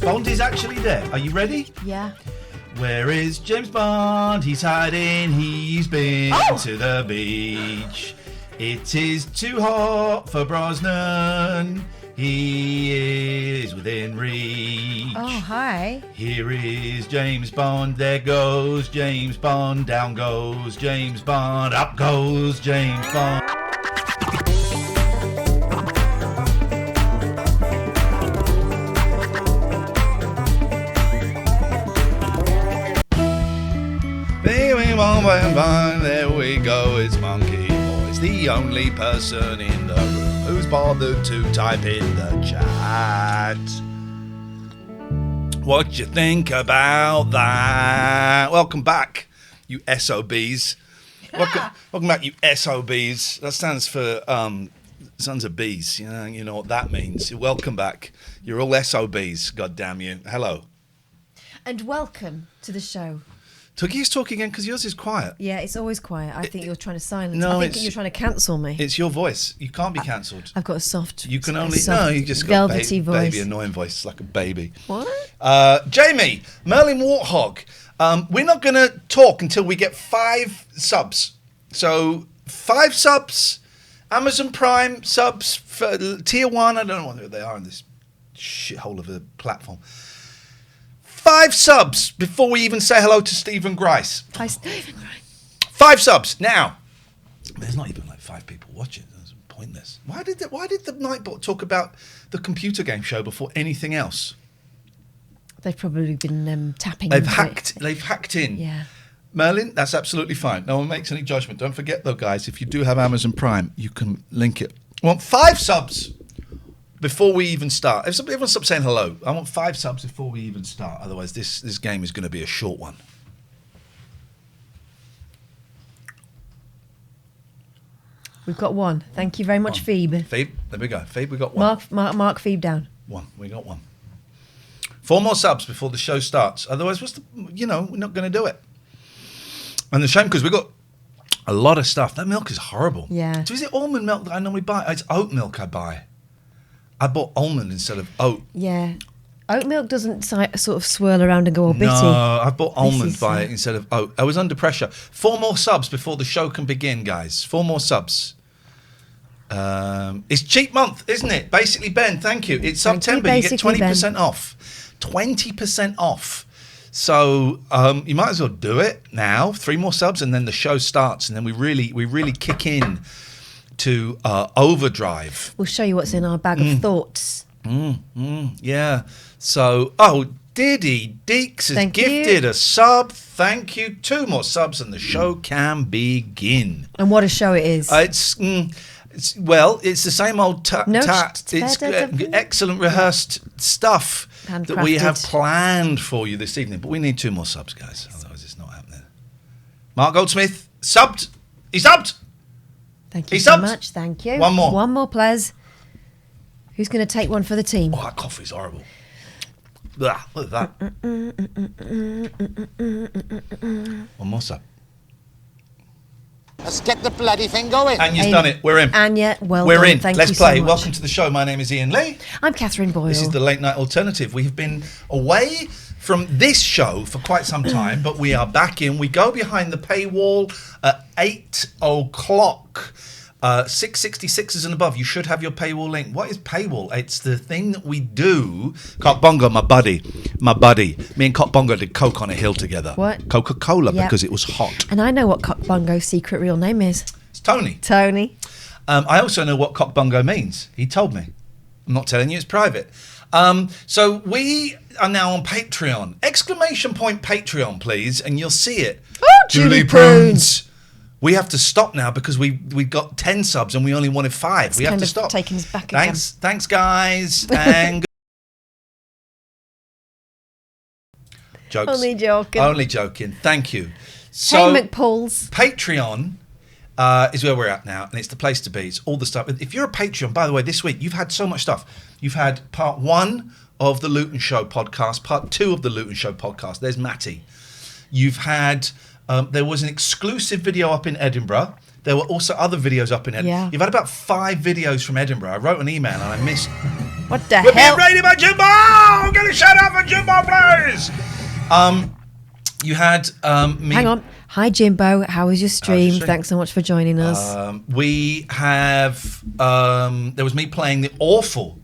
Bond is actually there. Are you ready? Yeah. Where is James Bond? He's hiding. He's been to the beach. It is too hot for Brosnan. He is within reach. Oh, hi. Here is James Bond. There goes James Bond. Down goes James Bond. Up goes James Bond. There we go, it's Monkey Boys, the only person in the room who's bothered to type in the chat. What you think about that? Welcome back, you SOBs. Welcome back, you SOBs. That stands for Sons of Bees. You know what that means. Welcome back. You're all SOBs, God damn you. Hello. And welcome to the show. Tookie's talking again because yours is quiet. Yeah, it's always quiet. I think you're trying to silence. No, I think you're trying to cancel me. It's your voice. You can't be cancelled. I've got a soft. You can a only soft, you just got velvety voice. baby annoying voice. It's like a baby. What? Jamie, Merlin Warthog. We're not going to talk until we get 5 subs. So 5 subs, Amazon Prime subs for tier 1. I don't know what they are in this shithole of a platform. 5 subs before we even say hello to Stephen Grice. Hi, Stephen Grice. 5 subs now. There's not even like 5 people watching. That's pointless. Why did the Nightbot talk about the computer game show before anything else? They've probably been tapping. They've hacked in. Yeah. Merlin, that's absolutely fine. No one makes any judgment. Don't forget though, guys, if you do have Amazon Prime, you can link it. I want 5 subs before we even start. If everyone stop saying hello, I want 5 subs before we even start. Otherwise, this game is going to be a short one. We've got 1. Thank you very much, Phoebe. Phoebe, there we go. Phoebe, we got 1. Mark Phoebe down. 1. We got 1. 4 more subs before the show starts. Otherwise, we're not going to do it. And the shame because we've got a lot of stuff. That milk is horrible. Yeah. So is it almond milk that I normally buy? It's oat milk I buy. I bought almond instead of oat. Yeah. Oat milk doesn't sort of swirl around and go all bitty. No, I bought almond by it instead of oat. I was under pressure. 4 more subs before the show can begin, guys. 4 more subs. It's cheap month, isn't it? Basically, Ben, thank you. It's September. You get 20% off. 20% off. So you might as well do it now. 3 more subs, and then the show starts, and then we really kick in to overdrive. We'll show you what's in our bag of thoughts. Yeah. So, Diddy Deeks has gifted a sub. Thank you. 2 more subs, and the show can begin. And what a show it is! It's the same old It's excellent rehearsed stuff that we have planned for you this evening. But we need 2 more subs, guys. Otherwise, it's not happening. Mark Goldsmith subbed. He subbed. Thank you so much. Thank you. 1 more. 1 more, please. Who's going to take one for the team? Oh, that coffee's horrible. Blah, look at that. 1 more sub. Let's get the bloody thing going. Anya's done it. We're in. Anya, well We're done. in. Thank Let's you play. so much. Welcome to the show. My name is Iain Lee. I'm Katherine Boyle. This is the Late Night Alternative. We have been away from this show for quite some time, but we are back in. We go behind the paywall at 8 o'clock. 666s and above, you should have your paywall link. What is paywall? It's the thing that we do. Cock Bongo, my buddy. Me and Cock Bongo did Coke on a hill together. What? Coca-Cola, Yep. because it was hot. And I know what Cock Bongo's secret real name is. It's Tony. Tony. I also know what Cock Bongo means. He told me. I'm not telling you, it's private. So we are now on Patreon. Exclamation point Patreon, please, and you'll see it. Oh, Julie Prunes. We have to stop now because we got 10 subs and we only wanted 5. We have to stop. Taking us back Thanks, guys. And jokes. Only joking. Only joking. Thank you. So, hey, McPauls. Patreon is where we're at now, and it's the place to be. It's all the stuff. If you're a Patreon, by the way, this week you've had so much stuff. You've had part 1 of the Luton Show podcast, part 2 of the Luton Show podcast. There's Matty. You've had. There was an exclusive video up in Edinburgh. There were also other videos up in Edinburgh. Yeah. You've had about 5 videos from Edinburgh. I wrote an email and I missed. What the We're hell? being raided by Jimbo! I'm going to shout out for You had me. Hang on. Hi, Jimbo. How was your stream? stream? Thanks so much for joining us. We have. There was me playing the awful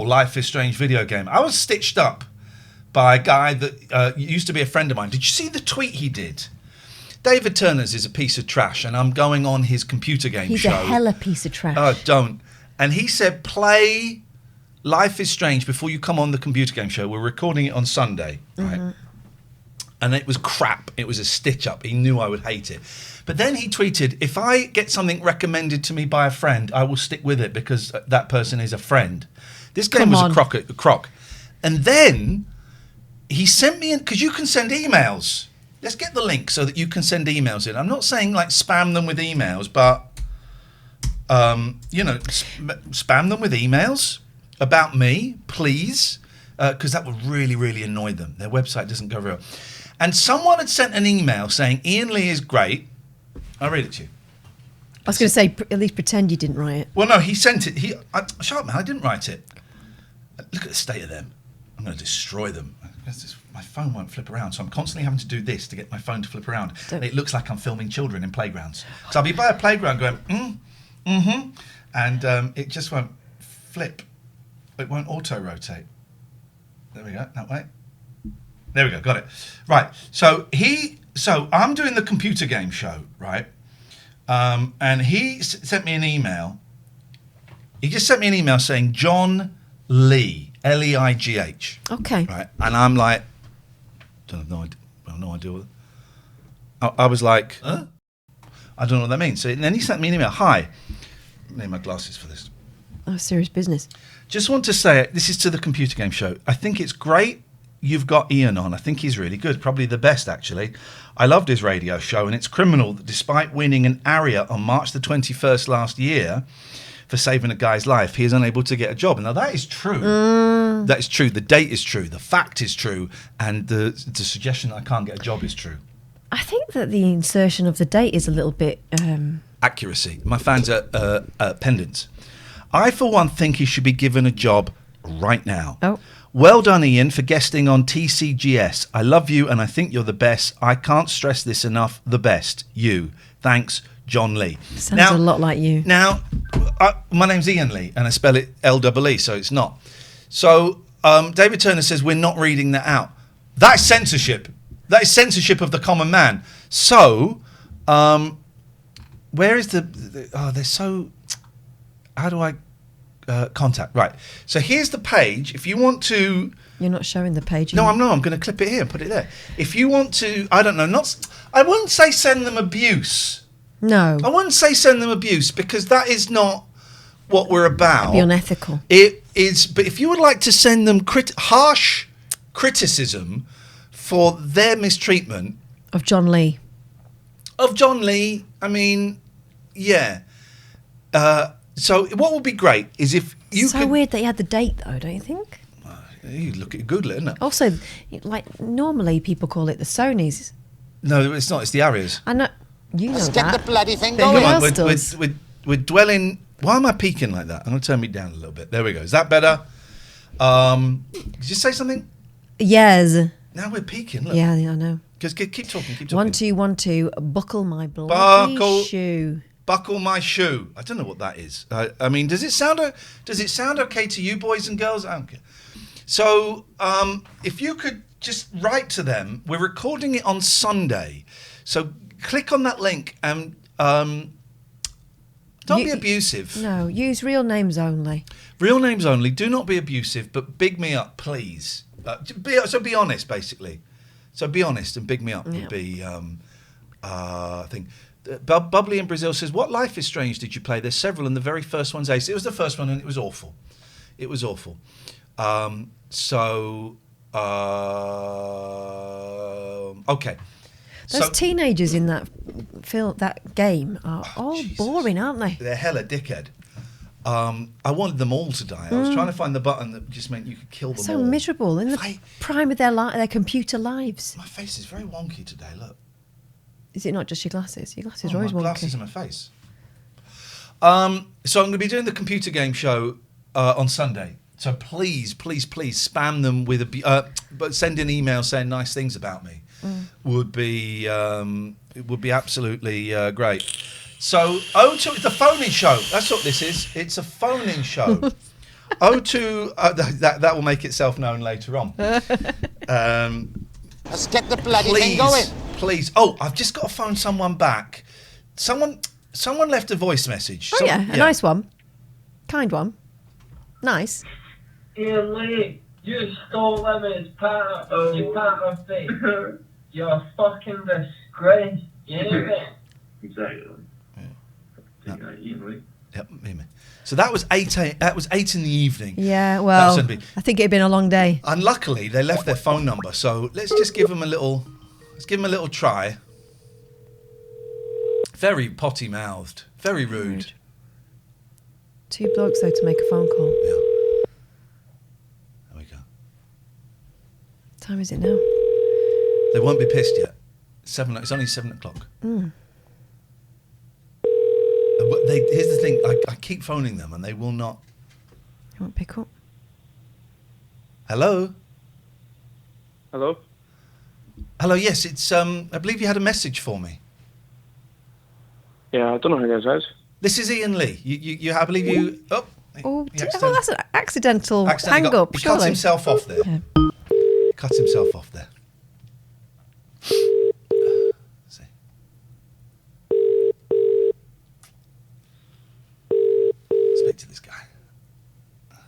Life is Strange video game. I was stitched up by a guy that used to be a friend of mine. Did you see the tweet he did? David Turner's is a piece of trash, and I'm going on his computer game He's show. a hella piece of trash. Oh, don't. And he said, play Life is Strange before you come on the computer game show. We're recording it on Sunday, right? And it was crap. It was a stitch up. He knew I would hate it. But then he tweeted, if I get something recommended to me by a friend, I will stick with it because that person is a friend. This game was a crock. And then he sent me in, because you can send emails. Let's get the link so that you can send emails in. I'm not saying like spam them with emails, but, spam them with emails about me, please, because that would really, really annoy them. Their website doesn't go very well. And someone had sent an email saying, Iain Lee is great. I'll read it to you. I was going to say, at least pretend you didn't write it. Well, no, he sent it. Shut up, man. I didn't write it. Look at the state of them. I'm going to destroy them. My phone won't flip around, so I'm constantly having to do this to get my phone to flip around. It looks like I'm filming children in playgrounds. So I'll be by a playground going, and it just won't flip. It won't auto-rotate. There we go. That way. There we go. Got it. Right. So I'm doing the computer game show, right? And he sent me an email. He just sent me an email saying John Lee, Leigh. Okay. Right. And I'm like, I have no idea what. I was like, huh? I don't know what that means. So then he sent me an email. Hi. I need my glasses for this. Oh, serious business. Just want to say, this is to the computer game show. I think it's great you've got Iain on. I think he's really good. Probably the best, actually. I loved his radio show, and it's criminal that despite winning an ARIA on March the 21st last year for saving a guy's life, he is unable to get a job. Now, that is true. That is true. The date is true. The fact is true. And the suggestion that I can't get a job is true. I think that the insertion of the date is a little bit... Accuracy. My fans are pendants. I, for one, think he should be given a job right now. Oh. Well done, Iain, for guesting on TCGS. I love you and I think you're the best. I can't stress this enough. The best. You. Thanks, John Lee. Sounds a lot like you. Now, my name's Iain Lee and I spell it L-E-E, so it's not. So David Turner says we're not reading that out. That's censorship. That is censorship of the common man. So, where is they're so... How do I contact? Right. So here's the page. If you want to... You're not showing the page. No, I'm not. I'm going to clip it here and put it there. If you want to... I don't know. I wouldn't say send them abuse. No. I wouldn't say send them abuse because that is not what we're about. That'd be unethical. It is... But if you would like to send them harsh criticism for their mistreatment... Of John Lee. I mean, yeah. So what would be great is if you so weird that he had the date, though, don't you think? You look at Google it, isn't it? Also, like, normally people call it the Sonys. No, it's not. It's the Arias. I know. You know Stick that. the bloody thing But going. who Come on, else does? we're dwelling... Why am I peaking like that? I'm going to turn me down a little bit. There we go. Is that better? Did you say something? Yes. Now we're peaking. Look. Yeah, I know. Keep talking. 1 2 1 2. Buckle my bloody shoe. Buckle my shoe. I don't know what that is. I mean, does it sound okay to you, boys and girls? I don't care. So, if you could just write to them, we're recording it on Sunday. So click on that link and don't be abusive. No, use real names only. Real names only. Do not be abusive, but big me up, please. Be honest, basically. So be honest and big me up would be, I think. Bubbly in Brazil says, what Life is Strange did you play? There's several, and the very first one's ace. It was the first one, and it was awful. It was awful. Okay. Those teenagers in that game are all boring, aren't they? They're hella dickhead. I wanted them all to die. I was trying to find the button that just meant you could kill them all. So miserable in the prime of their computer lives. My face is very wonky today, look. Is it not just your glasses? Your glasses are always wonky. My glasses and my face. So I'm going to be doing the computer game show on Sunday. So please spam them with but send an email saying nice things about me. Would be it would be absolutely great. So it's a phone-in show. That's what this is. It's a phone-in show. That will make itself known later on. Let's get the bloody thing going. Please. Oh, I've just got to phone someone back. Someone left a voice message. Oh, a nice one. Kind one. Nice. Iain Lee, you stole them as part of me. You're a fucking disgrace. You hear me? Exactly. Yeah. Iain Lee. Yep, me. So that was 8 in the evening. Yeah, well, I think it'd been a long day. And luckily, they left their phone number. So let's just give them a little try. Very potty-mouthed. Very rude. Two blokes, though, to make a phone call. Yeah. There we go. What time is it now? They won't be pissed yet. It's only 7 o'clock. Here's the thing. I keep phoning them and they will not. You won't pick up. Hello? Hello? Hello, yes. It's I believe you had a message for me. Yeah, I don't know who this is. This is Iain Lee. I believe you. That's an accidental hang up. He cuts himself off there. Yeah. Cuts himself off there. Let's see. Speak to this guy.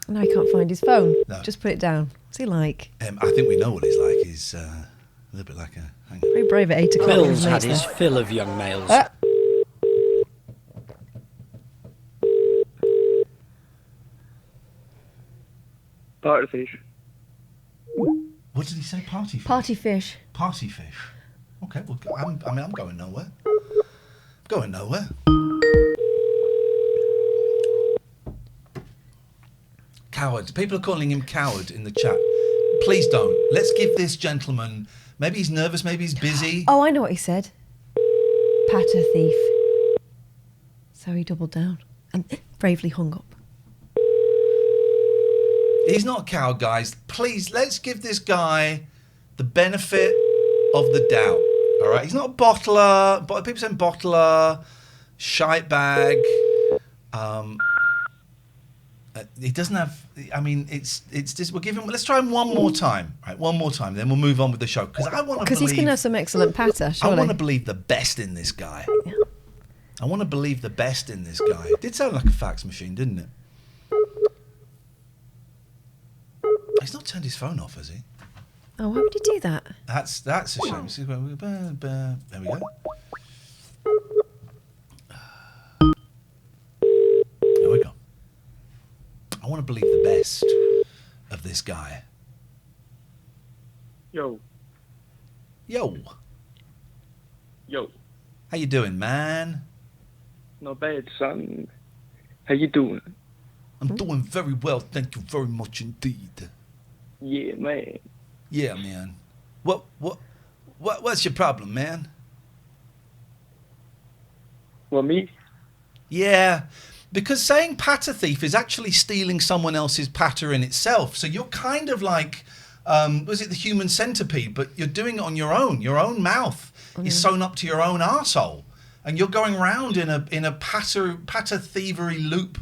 Now he can't find his phone. No. Just put it down. What's he like? I think we know what he's like. He's a little bit like a. Hang on. Very brave at 8 o'clock. Bill's had his fill of young males. Party fish. What did he say? Party fish? Party fish. Party fish. Okay, well, I'm going nowhere. Going nowhere. Coward. People are calling him coward in the chat. Please don't. Let's give this gentleman. Maybe he's nervous. Maybe he's busy. Oh, I know what he said. Patter thief. So he doubled down and bravely hung up. He's not a coward, guys. Please, let's give this guy the benefit of the doubt. All right, he's not a bottler. But people saying bottler, shite bag. He doesn't have. I mean, it's just. We'll give him. Let's try him one more time. Right, one more time. Then we'll move on with the show because I want to. Because he's going to have some excellent patter. Surely. I want to believe the best in this guy. Yeah. I want to believe the best in this guy. It did sound like a fax machine, didn't it? He's not turned his phone off, has he? Oh, why would he do that? That's a shame. There we go. There we go. I want to believe the best of this guy. Yo. Yo. How you doing, man? Not bad, son. How you doing? I'm doing very well, thank you very much indeed. Yeah, man. Yeah, man. What's your problem, man? Well, me? Yeah, because saying patter thief is actually stealing someone else's patter in itself. So you're kind of like, was it the human centipede? But you're doing it on your own. Your own mouth is sewn up to your own arsehole. And you're going round in a patter thievery loop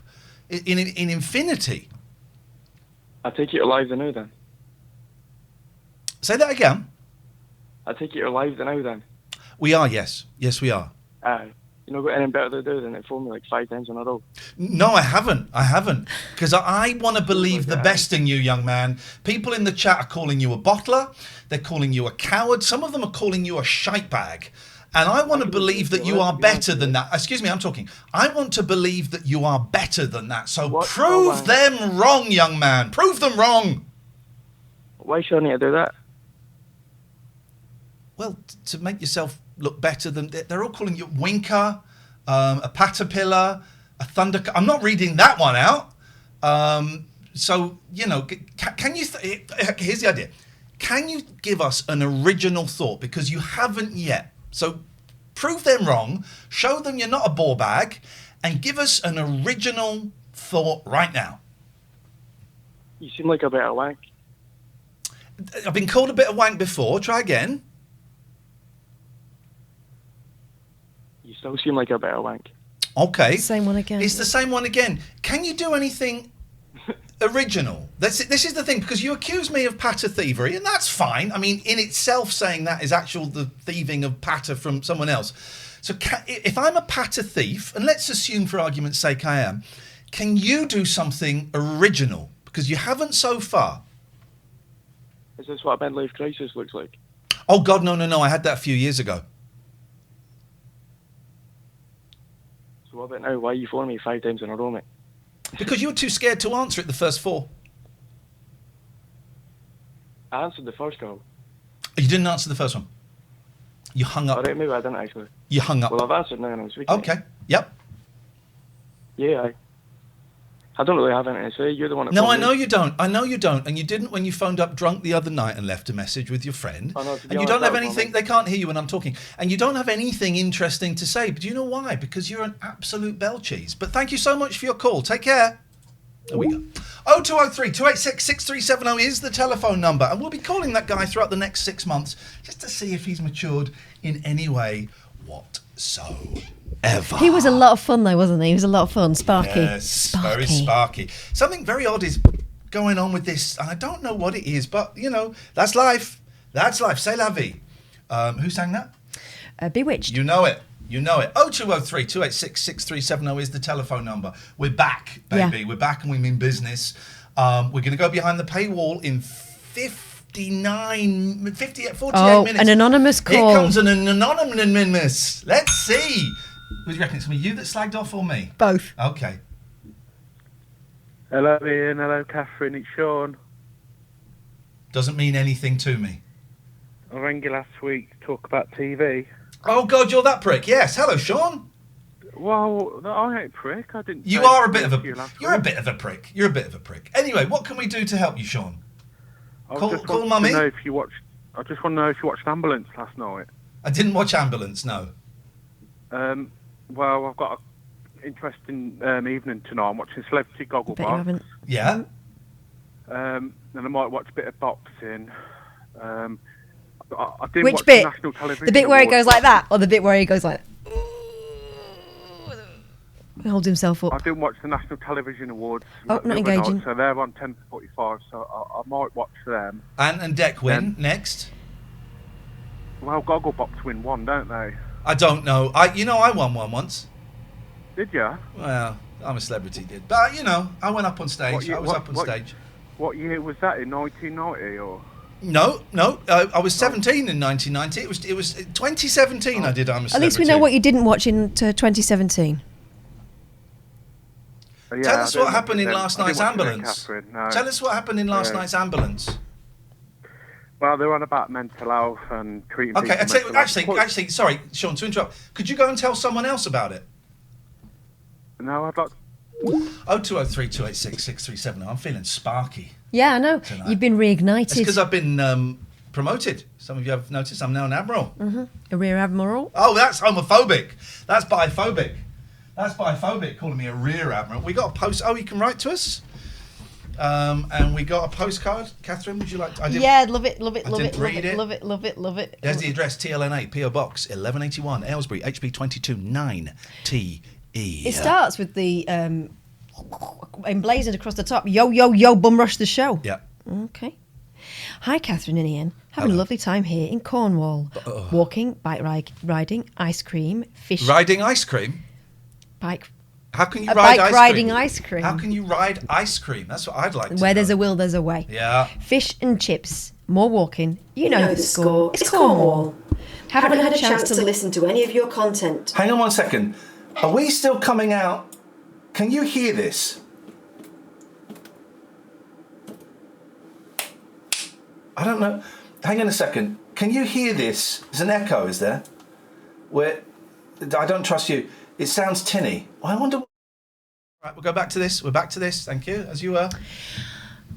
in infinity. I take it you're live now then. Say that again. I take it you're live now then. We are, yes. Yes, we are. You know, got anything better to do than it phone me like 5 times in a row? No, I haven't. Because I want to believe the best in you, young man. People in the chat are calling you a bottler. They're calling you a coward. Some of them are calling you a shite bag. And I want to believe that you are better than that. Excuse me, I'm talking. I want to believe that you are better than that. So prove them wrong, young man. Prove them wrong. Why should I need to do that? Well, to make yourself look better than... They're all calling you a winker, a caterpillar, a thunder... I'm not reading that one out. So, you know, can you... Here's the idea. Can you give us an original thought? Because you haven't yet. So prove them wrong, show them you're not a ball bag, and give us an original thought right now. You seem like a bit of wank. I've been called a bit of wank before. Try again. You still seem like a bit of wank. Okay. Same one again. It's the same one again. Can you do anything original? This is the thing, because you accuse me of patter thievery, and that's fine. I mean, in itself, saying that is the thieving of patter from someone else. So if I'm a patter thief, and let's assume for argument's sake I am, can you do something original? Because you haven't so far. Is this what a midlife crisis looks like? Oh, God, no. I had that a few years ago. So what about now? Why are you phoning me 5 times in a row, mate? Because you were too scared to answer it the first 4. I answered the first call. You didn't answer the first one. You hung up. All right, maybe I didn't actually. You hung up. Well, I've answered now and I'm speaking. Okay. Yep. Yeah, I don't really have anything to say. You're the one that No, phoned I know me. you don't. I know you don't. And you didn't when you phoned up drunk the other night and left a message with your friend. Oh, no, to be And you honest, don't have that was anything, my they can't hear you when I'm talking. And you don't have anything interesting to say. But do you know why? Because you're an absolute bell cheese. But thank you so much for your call. Take care. There we go. 0203 286 6370 is the telephone number. And we'll be calling that guy throughout the next 6 months just to see if he's matured in any way whatsoever. He was a lot of fun, though, wasn't he? He was a lot of fun. Sparky. Yes, very sparky. Something very odd is going on with this, and I don't know what it is, but, you know, that's life. That's life. C'est la vie. Who sang that? Bewitched. You know it. You know it. 0203 286 6370 is the telephone number. We're back, baby. Yeah. We're back and we mean business. We're going to go behind the paywall in 48 minutes. An anonymous call. Here comes an anonymous. Let's see. Who do you reckon? It's me, you that slagged off, or me? Both. Okay. Hello, Ian. Hello, Katherine. It's Sean. Doesn't mean anything to me. I rang you last week to talk about TV. Oh, God, you're that prick. Yes. Hello, Sean. Well, I ain't a prick. I didn't. You say are a bit of to a... you last You're a week. bit of a prick. You're a bit of a prick. Anyway, what can we do to help you, Sean? I Call just wanted to Mummy. know if you watched. I just want to know if you watched Ambulance last night. I didn't watch Ambulance, no. Well, I've got an interesting evening tonight. I'm watching Celebrity Bet you Gogglebox. haven't. Yeah? And I might watch a bit of boxing. I didn't Which watch bit? The National Television The bit where he Awards. goes like that, or the bit where he goes like... He holds himself I up. didn't watch the National Television Awards. Oh, the not other engaging. night, so they're on 10:45, so I might watch them. Ant and Deck win. Next. Well, Gogglebox win one, don't they? I don't know. I won one once. Did you? Well, I'm a celebrity, did. But, I went up on stage. What year- I was what- up on what- stage. What year was that? In 1990 or? No. I was 17 in 1990. It was 2017 I did I'm a Celebrity. At least we know what you didn't watch in 2017. Yeah, Tell I us didn't what happened watch in them. last I didn't night's watch them, ambulance. Katherine, no. Tell us what happened in last Yeah. night's ambulance. Well, they're on about mental health and treating Okay, people mental health. actually, sorry, Sean, to interrupt. Could you go and tell someone else about it? No, I'd like. 0203 286 6370. I'm feeling sparky. Yeah, I know. Tonight. You've been It's reignited. because I've been promoted. Some of you have noticed I'm now an admiral. A rear admiral. Oh, that's homophobic. That's biphobic. That's biphobic, calling me a rear admiral. We got a post. Oh, you can write to us. And we got a postcard. Catherine, would you like? Yeah, love it, love it, I love didn't it, love read it, it. love it, love it, love it. There's the address: TLN8 PO Box 1181 Aylesbury HP 22 9TE. It starts with the emblazoned across the top. Yo, yo, yo, bum rush the show. Yeah. Okay. Hi, Catherine and Ian. Having Hello. a lovely time here in Cornwall. Walking, bike riding, ice cream, fish. Riding ice cream. Bike. How can you A ride bike ice riding cream? ice cream. How can you ride ice cream? That's what I'd like to Where there's know. a will, there's a way. Yeah. Fish and chips. More walking. You know the score. It's Cornwall. Haven't had a chance to listen to any of your content. Hang on one second. Are we still coming out? Can you hear this? I don't know. Hang on a second. Can you hear this? There's an echo, is there? Where I don't trust you. It sounds tinny. I wonder. Right, we'll go back to this. We're back to this. Thank you. As you were.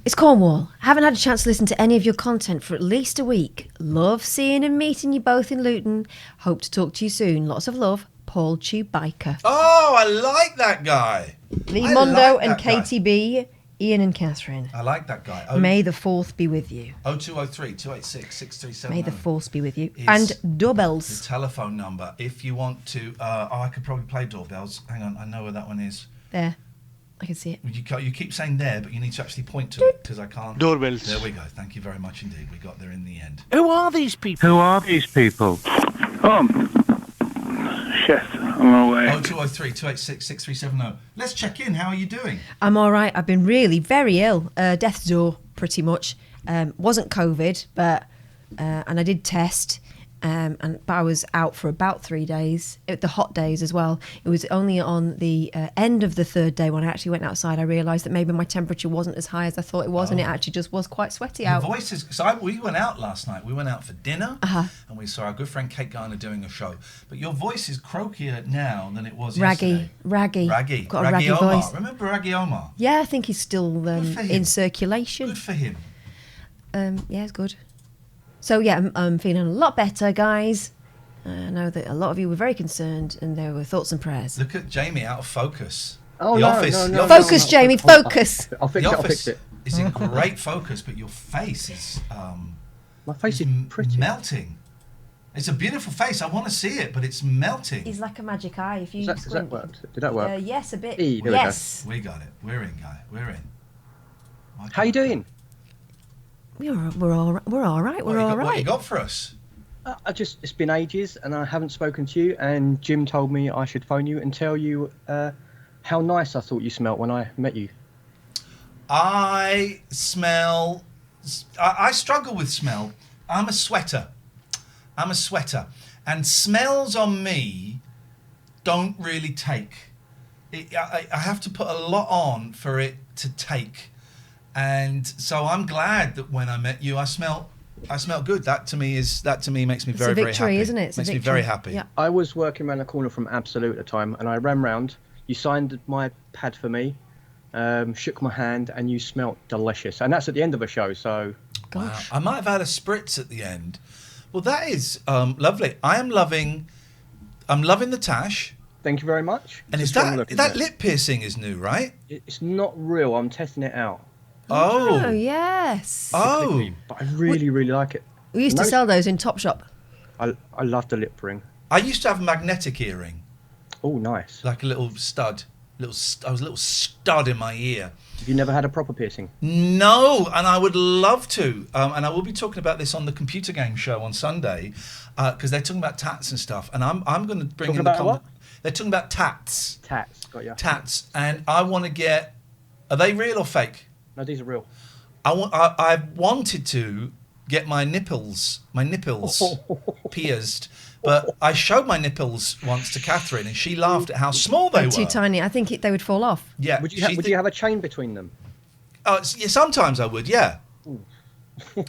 It's Cornwall. Haven't had a chance to listen to any of your content for at least a week. Love seeing and meeting you both in Luton. Hope to talk to you soon. Lots of love. Paul Tube Biker. Oh, I like that guy. Lee I Mondo like and that guy. Katie B. Ian and Katherine. I like that guy. May the 4th be with you. 0203 286 6370. May the 4th be with you. Is And the doorbells. telephone number if you want to. I could probably play doorbells. Hang on, I know where that one is. There. I can see it. You keep saying there, but you need to actually point to it because I can't. Doorbells. There we go. Thank you very much indeed. We got there in the end. Who are these people? Who are these people? Shit, I'm on my way. 0203 286 6370. Let's check in. How are you doing? I'm all right. I've been really very ill. Death's door, pretty much. Wasn't COVID, but and I did test. But I was out for about 3 days, the hot days as well. It was only on the end of the 3rd day when I actually went outside, I realised that maybe my temperature wasn't as high as I thought it was, and it actually just was quite sweaty out. Your voice is... we went out last night. We went out for dinner, and we saw our good friend Kate Garner doing a show. But your voice is croakier now than it was yesterday. Raggy. Raggy Got a raggy Omar. voice. Remember Raggy Omar? Yeah, I think he's still in circulation. Good for him. Yeah, it's good. So yeah, I'm feeling a lot better, guys. I know that a lot of you were very concerned, and there were thoughts and prayers. Look at Jamie out of focus. Oh, the no, office. no. Focus, Jamie, focus. I'll fix The it. I'll office fix it. is in great focus, but your face is My face is pretty. melting. It's a beautiful face. I want to see it, but it's melting. He's like a magic eye. If you Does that work? Did that work? Yes, a bit. There we go. Yes. We got it. We're in, guy. We're in. How you doing? We're all right. We're all right. What you got for us? It's been ages, and I haven't spoken to you. And Jim told me I should phone you and tell you how nice I thought you smelt when I met you. I smell. I struggle with smell. I'm a sweater, and smells on me don't really take. I have to put a lot on for it to take, and so I'm glad that when I met you, I smell good. That to me makes me very, very happy. It's a victory, isn't it? It's a makes me victory. very happy. Yeah. I was working around the corner from Absolute at the time, and I ran round. You signed my pad for me, shook my hand, and you smelt delicious. And that's at the end of a show, so... Gosh. Wow. I might have had a spritz at the end. Well, that is lovely. I'm loving the tash. Thank you very much. And It's is a strong look, that isn't it? lip piercing is new, right? It's not real. I'm testing it out. Oh, yes. Oh. But I really, really like it. We used to No- sell those in Topshop. I love the lip ring. I used to have a magnetic earring, Oh, nice. like a little stud. I was a little stud in my ear. Have you never had a proper piercing? No, and I would love to. And I will be talking about this on the computer game show on Sunday, because they're talking about tats and stuff. And I'm going to bring Talking in the about what? They're talking about tats, Tats. Got ya. and I want to get. Are they real or fake? No, these are real. I wanted to get my nipples pierced, but I showed my nipples once to Katherine, and she laughed at how small they They're were. too tiny. I think they would fall off. Yeah. Would you have a chain between them? Yeah, sometimes I would. Yeah.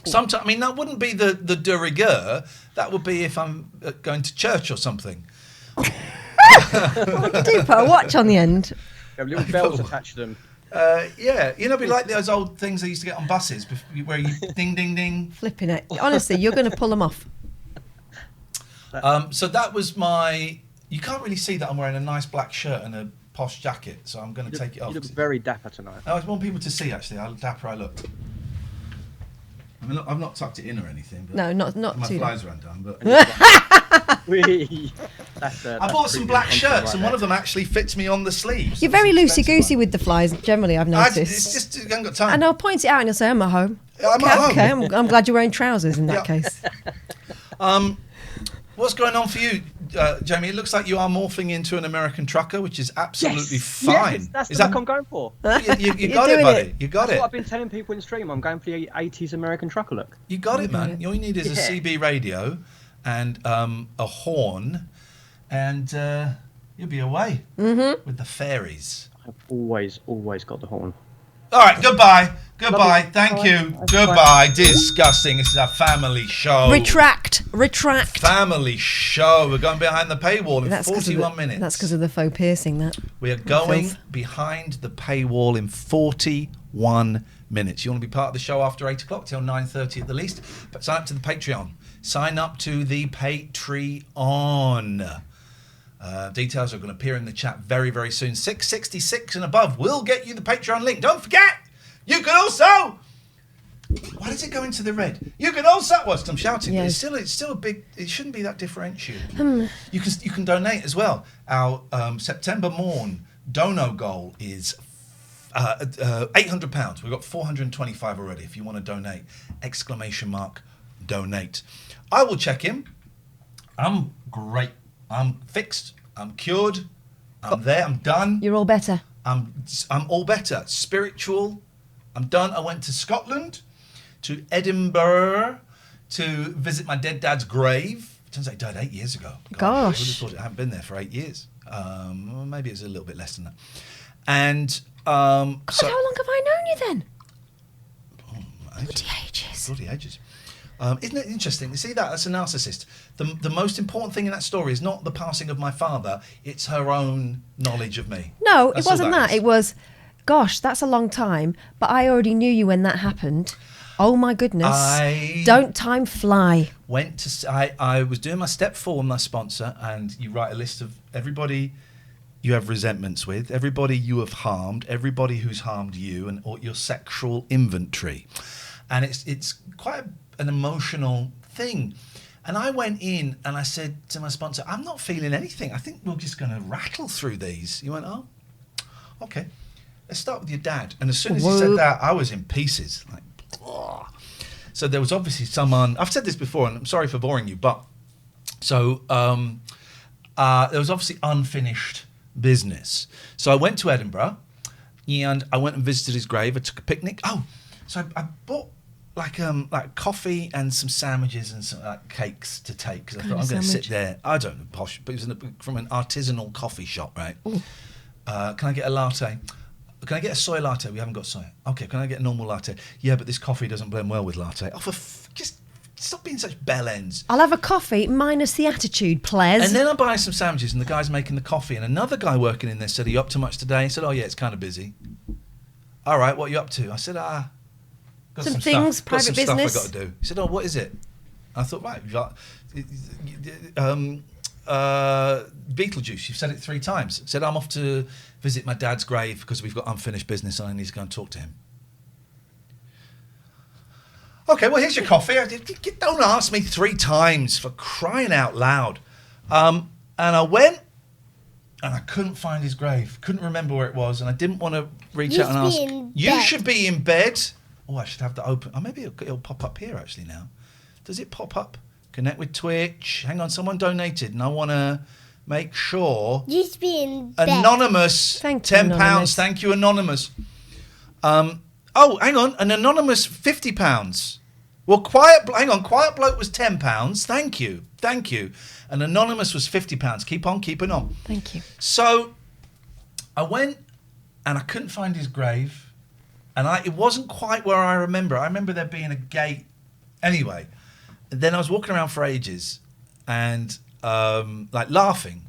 Sometimes. I mean, that wouldn't be the de rigueur. That would be if I'm going to church or something. What do you put a watch on the end? Have little bells attached to them. Yeah, it'd be like those old things they used to get on buses, where you ding, ding, ding. Flipping it. Honestly, you're going to pull them off. So that was my. You can't really see that I'm wearing a nice black shirt and a posh jacket, so I'm going to take it off. You look very dapper tonight. I want people to see actually how dapper I look. I mean, look, I've not tucked it in or anything. But No, not my too. flies are undone, but I bought some black shirts, and one of them actually fits me on the sleeves. You're very loosey goosey with the flies. Generally, I've noticed. It's just I haven't got time. And I'll point it out, and you'll say, "I'm at home." I'm at home. Okay, I'm glad you're wearing trousers in that Yeah. case. What's going on for you, Jamie? It looks like you are morphing into an American trucker, which is absolutely Yes, fine. that's is the look I'm going for. You You're got it, doing buddy. it. You got That's it. what I've been telling people in the stream. I'm going for the 80s American trucker look. You got it, got man. it. All you need is a Yeah. CB radio and a horn, and you'll be away with the fairies. I've always got the horn. All right, goodbye. Goodbye. Lovely. Thank Bye. you. That's Goodbye. Disgusting. This is a family show. Retract. Family show. We're going behind the paywall in That's 'cause of 41 the- minutes. That's because of the faux piercing. That. We are going Filth. behind the paywall in 41 minutes. You want to be part of the show after 8 o'clock till 9:30 at the least. But sign up to the Patreon. Sign up to the Patreon. Details are going to appear in the chat very, very soon. 666 and above will get you the Patreon link. Don't forget, You can also. Why does it go into the red? You can also. Whilst I'm shouting, but Yes. it's still a big. It shouldn't be that differentiated. You can donate as well. Our September morn dono goal is £800. We've got 425 already. If you want to donate, ! Donate. I will check in. I'm great. I'm fixed. I'm cured. I'm there. I'm done. You're all better. I'm all better. Spiritual. I'm done. I went to Scotland, to Edinburgh, to visit my dead dad's grave. Turns out he died 8 years ago. Gosh. I would have thought I haven't been there for 8 years. Well, maybe it's a little bit less than that. And God, how long have I known you then? Bloody ages. Bloody ages. Isn't it interesting? You see that? That's a narcissist. The most important thing in that story is not the passing of my father, it's her own knowledge of me. No, That's it wasn't all that. is. It was, gosh, that's a long time, but I already knew you when that happened. Oh my goodness. Don't time fly. I was doing my step 4 with my sponsor, and you write a list of everybody you have resentments with, everybody you have harmed, everybody who's harmed you, and or your sexual inventory. And it's quite an emotional thing. And I went in and I said to my sponsor, I'm not feeling anything. I think we're just going to rattle through these. He went, oh, okay. Let's start with your dad. And as soon as he said that, I was in pieces. Like, ugh. So there was obviously someone, I've said this before, and I'm sorry for boring you, but so there was obviously unfinished business. So I went to Edinburgh and I went and visited his grave. I took a picnic. Oh, so I bought like coffee and some sandwiches and some cakes to take, because I thought I'm going to sit there. I don't know, posh, but it was from an artisanal coffee shop, right? Can I get a latte? Can I get a soy latte? We haven't got soy. Okay, can I get a normal latte? Yeah, but this coffee doesn't blend well with latte. Oh, just stop being such bell ends. I'll have a coffee minus the attitude, Ples. And then I buy some sandwiches, and the guy's making the coffee, and another guy working in there said, are you up to much today? He said, oh yeah, it's kind of busy. All right, what are you up to? I said, got some things, stuff, private got some business. stuff I got to do. He said, oh, what is it? I thought, right, Beetlejuice, you've said it 3 times. Said, I'm off to visit my dad's grave because we've got unfinished business and I need to go and talk to him. Okay, well, here's your coffee. Don't ask me 3 times, for crying out loud. And I went, and I couldn't find his grave. Couldn't remember where it was, and I didn't want to reach out and ask. You should be in bed. Oh, I should have to open. Oh, maybe it'll pop up here actually now. Does it pop up? Connect with Twitch. Hang on, someone donated, and I want to make sure. You should be in bed. Anonymous. Thank you, £10. Anonymous. Thank you, Anonymous. Oh, hang on, an Anonymous £50. Well, Quiet Bloke was £10. Thank you. And Anonymous was £50. Keep on keeping on. Thank you. So I went and I couldn't find his grave, and it wasn't quite where I remember. I remember there being a gate. Anyway, then I was walking around for ages and like laughing,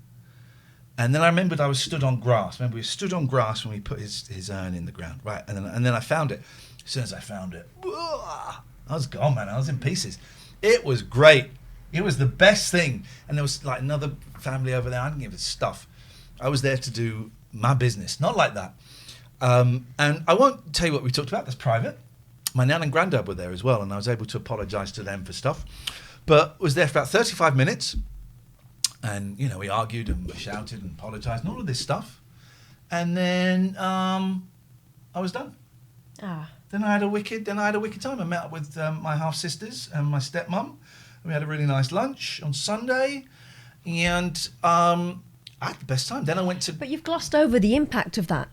and then I remembered I was stood on grass. Remember, we stood on grass when we put his urn in the ground, right? And then I found it. As soon as I found it, I was gone, man. I was in pieces. It was great. It was the best thing. And there was like another family over there. I didn't give a stuff. I was there to do my business. Not like that. And I won't tell you what we talked about. That's private. My nan and granddad were there as well, and I was able to apologise to them for stuff. But was there for about 35 minutes. And, you know, we argued and we shouted and apologised and all of this stuff. And then I was done. Then I had a wicked time. I met up with my half-sisters and my stepmom. We had a really nice lunch on Sunday. And I had the best time. Then I went to... But you've glossed over the impact of that.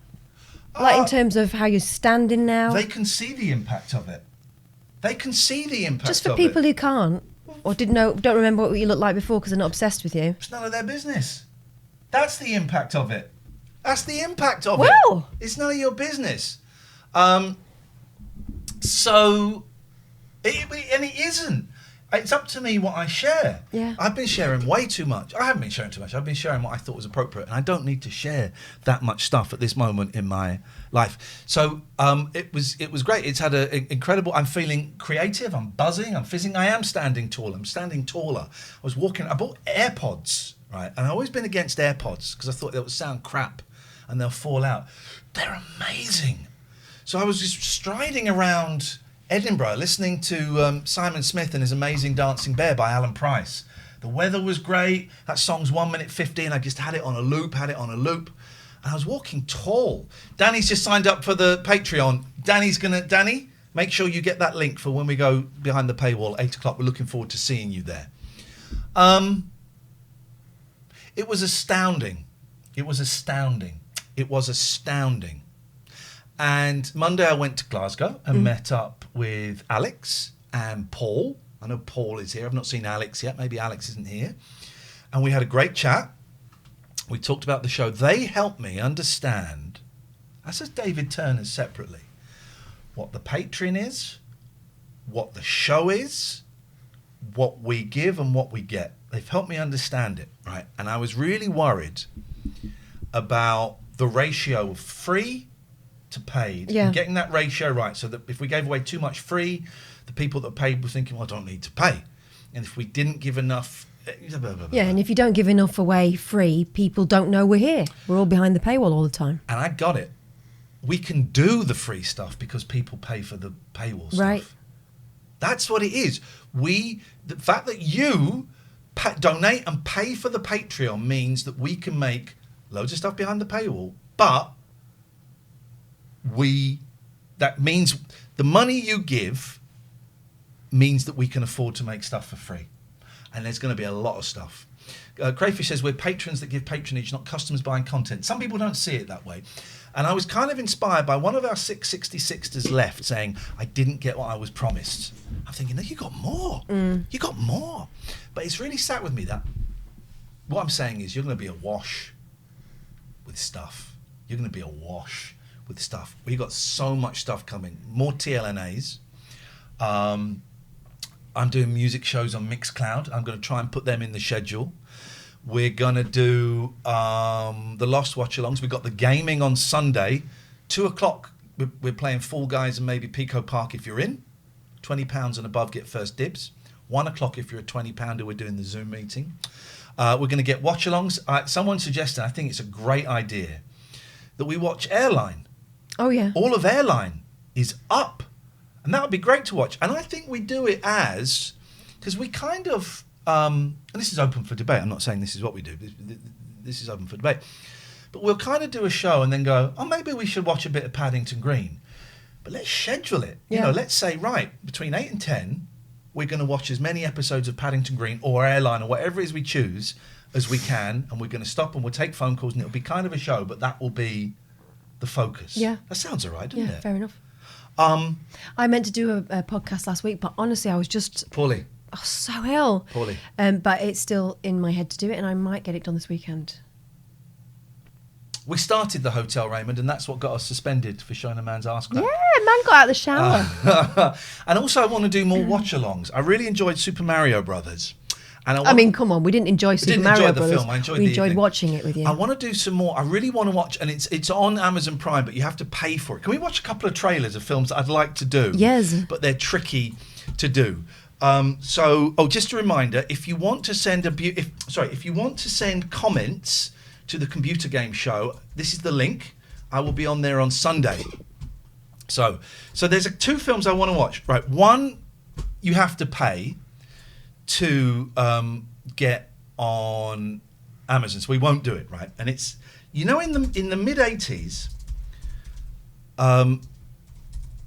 Like in terms of how you're standing now. They can see the impact of it. Just for people who can't, or don't remember what you looked like before because they're not obsessed with you. It's none of their business. That's the impact of it. Well. It's none of your business. So, it isn't. It's up to me what I share. Yeah. I've been sharing way too much. I haven't been sharing too much. I've been sharing what I thought was appropriate, and I don't need to share that much stuff at this moment in my life. So it was great. It's had an incredible. I'm feeling creative. I'm buzzing. I'm fizzing. I am standing tall. I'm standing taller. I was walking. I bought AirPods, right? And I've always been against AirPods because I thought they would sound crap and they'll fall out. They're amazing. So I was just striding around Edinburgh listening to Simon Smith and His Amazing Dancing Bear by Alan Price. The weather was great. That song's 1 minute 15. I just had it on a loop. And I was walking tall. Danny's just signed up for the Patreon. Danny, make sure you get that link for when we go behind the paywall, 8 o'clock. We're looking forward to seeing you there. It was astounding. And Monday I went to Glasgow and met up with Alex and Paul. I know Paul is here. I've not seen Alex yet. Maybe Alex isn't here. And we had a great chat. We talked about the show. They helped me understand, as does David Turner separately, what the Patreon is, what the show is, what we give and what we get. They've helped me understand it, right? And I was really worried about the ratio of free to paid, and getting that ratio right, so that if we gave away too much free, the people that paid were thinking, well, I don't need to pay. And if we didn't give enough... and if you don't give enough away free, people don't know we're here. We're all behind the paywall all the time. And I got it. We can do the free stuff because people pay for the paywall stuff. Right. That's what it is. The fact that you donate and pay for the Patreon means that we can make loads of stuff behind the paywall, but that means the money you give means that we can afford to make stuff for free. And there's going to be a lot of stuff. Crayfish says, we're patrons that give patronage, not customers buying content. Some people don't see it that way. And I was kind of inspired by one of our 666ers left saying, I didn't get what I was promised. I'm thinking, no, you got more. You got more. But it's really sat with me that what I'm saying is you're going to be awash with stuff. You're going to be awash with stuff. We've got so much stuff coming. More TLNAs. I'm doing music shows on Mixcloud. I'm going to try and put them in the schedule. We're going to do the Lost Watch-alongs. We've got the gaming on Sunday. 2 o'clock, we're playing Fall Guys and maybe Pico Park if you're in. £20 and above get first dibs. 1 o'clock if you're a £20, we're doing the Zoom meeting. We're going to get watch-alongs. Someone suggested, I think it's a great idea, that we watch Airline. Oh, yeah. All of Airline is up. And that would be great to watch. And I think we do it because we kind of, and this is open for debate. I'm not saying this is what we do. This is open for debate. But we'll kind of do a show and then go, oh, maybe we should watch a bit of Paddington Green. But let's schedule it. Yeah. You know, let's say, right, between 8 and 10, we're going to watch as many episodes of Paddington Green or Airline or whatever it is we choose as we can. And we're going to stop and we'll take phone calls and it'll be kind of a show, but that will be the focus. Yeah. That sounds all right, doesn't it? Yeah, fair enough. I meant to do a podcast last week, but honestly, I was just Poorly. So ill. Poorly. But it's still in my head to do it, and I might get it done this weekend. We started the Hotel Raymond, and that's what got us suspended for showing a man's arse crack. Yeah, man got out of the shower. And also, I want to do more watch-alongs. I really enjoyed Super Mario Brothers. And I mean, come on, we didn't enjoy Super Mario Brothers. Film. I enjoyed we the enjoyed evening. watching it with you. I want to do some more. I really want to watch, and it's on Amazon Prime, but you have to pay for it. Can we watch a couple of trailers of films that I'd like to do? Yes. But they're tricky to do. Just a reminder: if you want to send if you want to send comments to the computer game show, this is the link. I will be on there on Sunday. So there's two films I want to watch. Right, one you have to pay to get on Amazon, so we won't do it, right? And it's, you know, in the mid 80s, Bob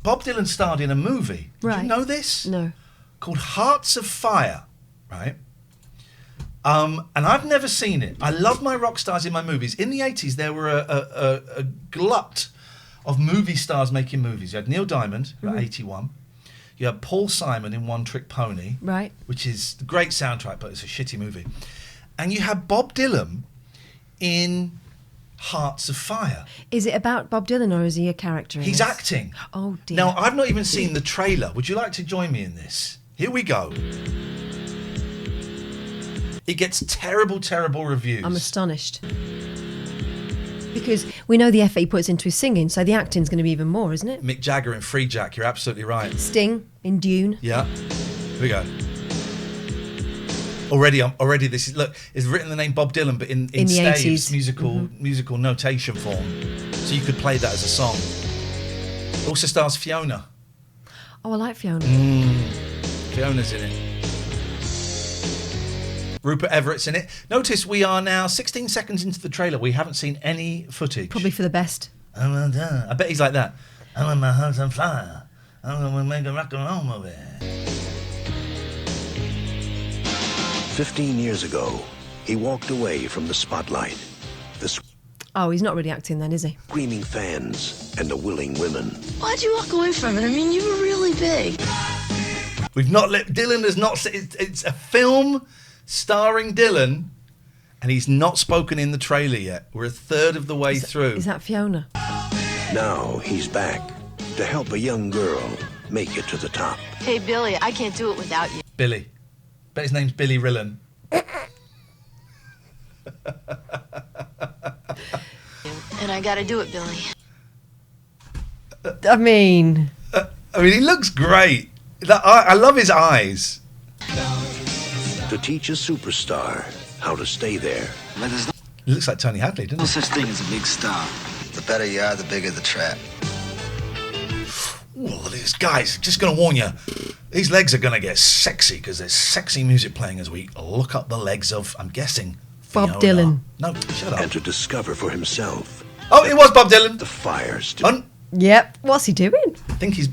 Dylan starred in a movie. Right. Did you know this? No. Called Hearts of Fire, right? And I've never seen it. I love my rock stars in my movies. In the 80s, there were a glut of movie stars making movies. You had Neil Diamond, about 81. You had Paul Simon in One Trick Pony, right, which is a great soundtrack, but it's a shitty movie. And you had Bob Dylan in Hearts of Fire. Is it about Bob Dylan or is he a character? He's acting. Oh dear. Now, I've not even seen the trailer. Would you like to join me in this? Here we go. It gets terrible, terrible reviews. I'm astonished. Because we know the effort he puts into his singing, so the acting's going to be even more, isn't it? Mick Jagger in Free Jack, you're absolutely right. Sting in Dune. Yeah. Here we go. Already this is, look, it's written the name Bob Dylan, but in the staves, 80s. musical notation form. So you could play that as a song. Also stars Fiona. Oh, I like Fiona. Fiona's in it. Rupert Everett's in it. Notice we are now 16 seconds into the trailer. We haven't seen any footage. Probably for the best. I bet he's like that. I want my house on fire. I'm going to make a rock and roll movie. 15 years ago, he walked away from the spotlight, the Oh, he's not really acting then, is he? screaming fans, and the willing women. Why'd you walk away from it? I mean, you were really big. We've not let Dylan has not. It's a film starring Dylan, and he's not spoken in the trailer yet. We're a third of the way through. Is that Fiona? Now he's back to help a young girl make it to the top. Hey, Billy, I can't do it without you. Billy? Bet his name's Billy Rillan. And I gotta do it, Billy. I mean, he looks great. I love his eyes. To teach a superstar how to stay there. He looks like Tony Hadley, doesn't No he? such thing as a big star. The better you are, the bigger the trap. Well, these guys, just going to warn you, these legs are going to get sexy because there's sexy music playing as we look up the legs of, I'm guessing, Bob Fiona. Dylan. No, shut up. And to discover for himself Oh, it was Bob Dylan. the fires to Yep. What's he doing? I think he's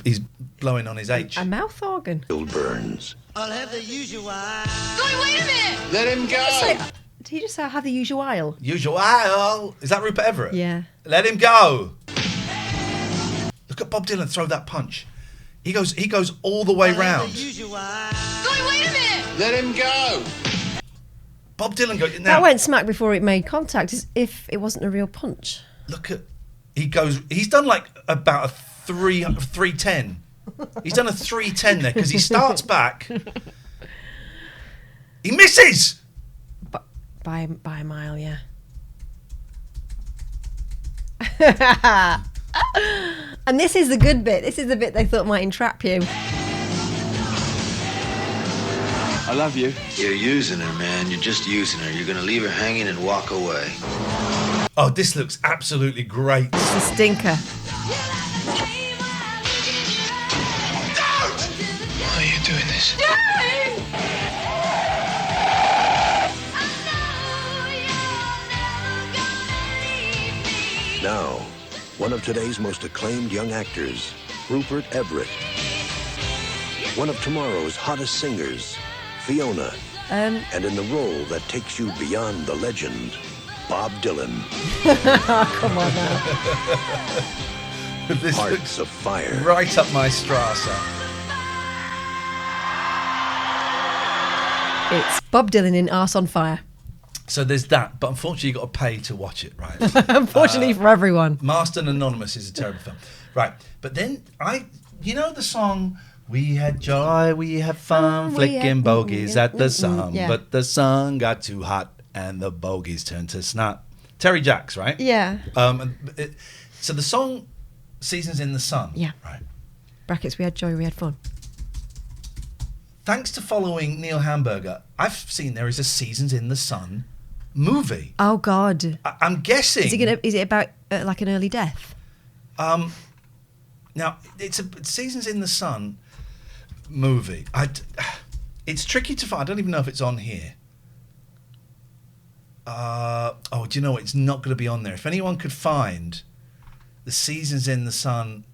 blowing on his H. A mouth organ. still burns. I'll have the usual. Boy, wait a minute! Let him go. Did he just say have the usual aisle? Usual. Is that Rupert Everett? Yeah. Let him go. Look at Bob Dylan throw that punch. He goes all the way round. Boy, wait a minute! Let him go. Bob Dylan goes now. That went smack before it made contact, as if it wasn't a real punch. Look at he's done like about a 310. He's done a 310 there because he starts back. He misses. By a mile, yeah. And this is the good bit. This is the bit they thought might entrap you. I love you. You're using her, man. You're just using her. You're going to leave her hanging and walk away. Oh, this looks absolutely great. It's a stinker. Why are you doing this? Now, one of today's most acclaimed young actors, Rupert Everett. One of tomorrow's hottest singers, Fiona. And in the role that takes you beyond the legend, Bob Dylan. Come on now. This Hearts looks of Fire. right up my Strasse. It's Bob Dylan in Arse on Fire. So there's that, but unfortunately you've got to pay to watch it, right? Unfortunately for everyone. Masked and Anonymous is a terrible film. Right, but then you know the song, we had joy, we had fun, flicking bogies at the sun, yeah. but the sun got too hot and the bogies turned to snot. Terry Jacks, right? Yeah. So the song Seasons in the Sun. Yeah. Right. Brackets, we had joy, we had fun. Thanks to following Neil Hamburger, I've seen there is a Seasons in the Sun movie. Oh, God. I'm guessing. Is it about like an early death? Now, it's a Seasons in the Sun movie. It's tricky to find. I don't even know if it's on here. Do you know what? It's not going to be on there. If anyone could find the Seasons in the Sun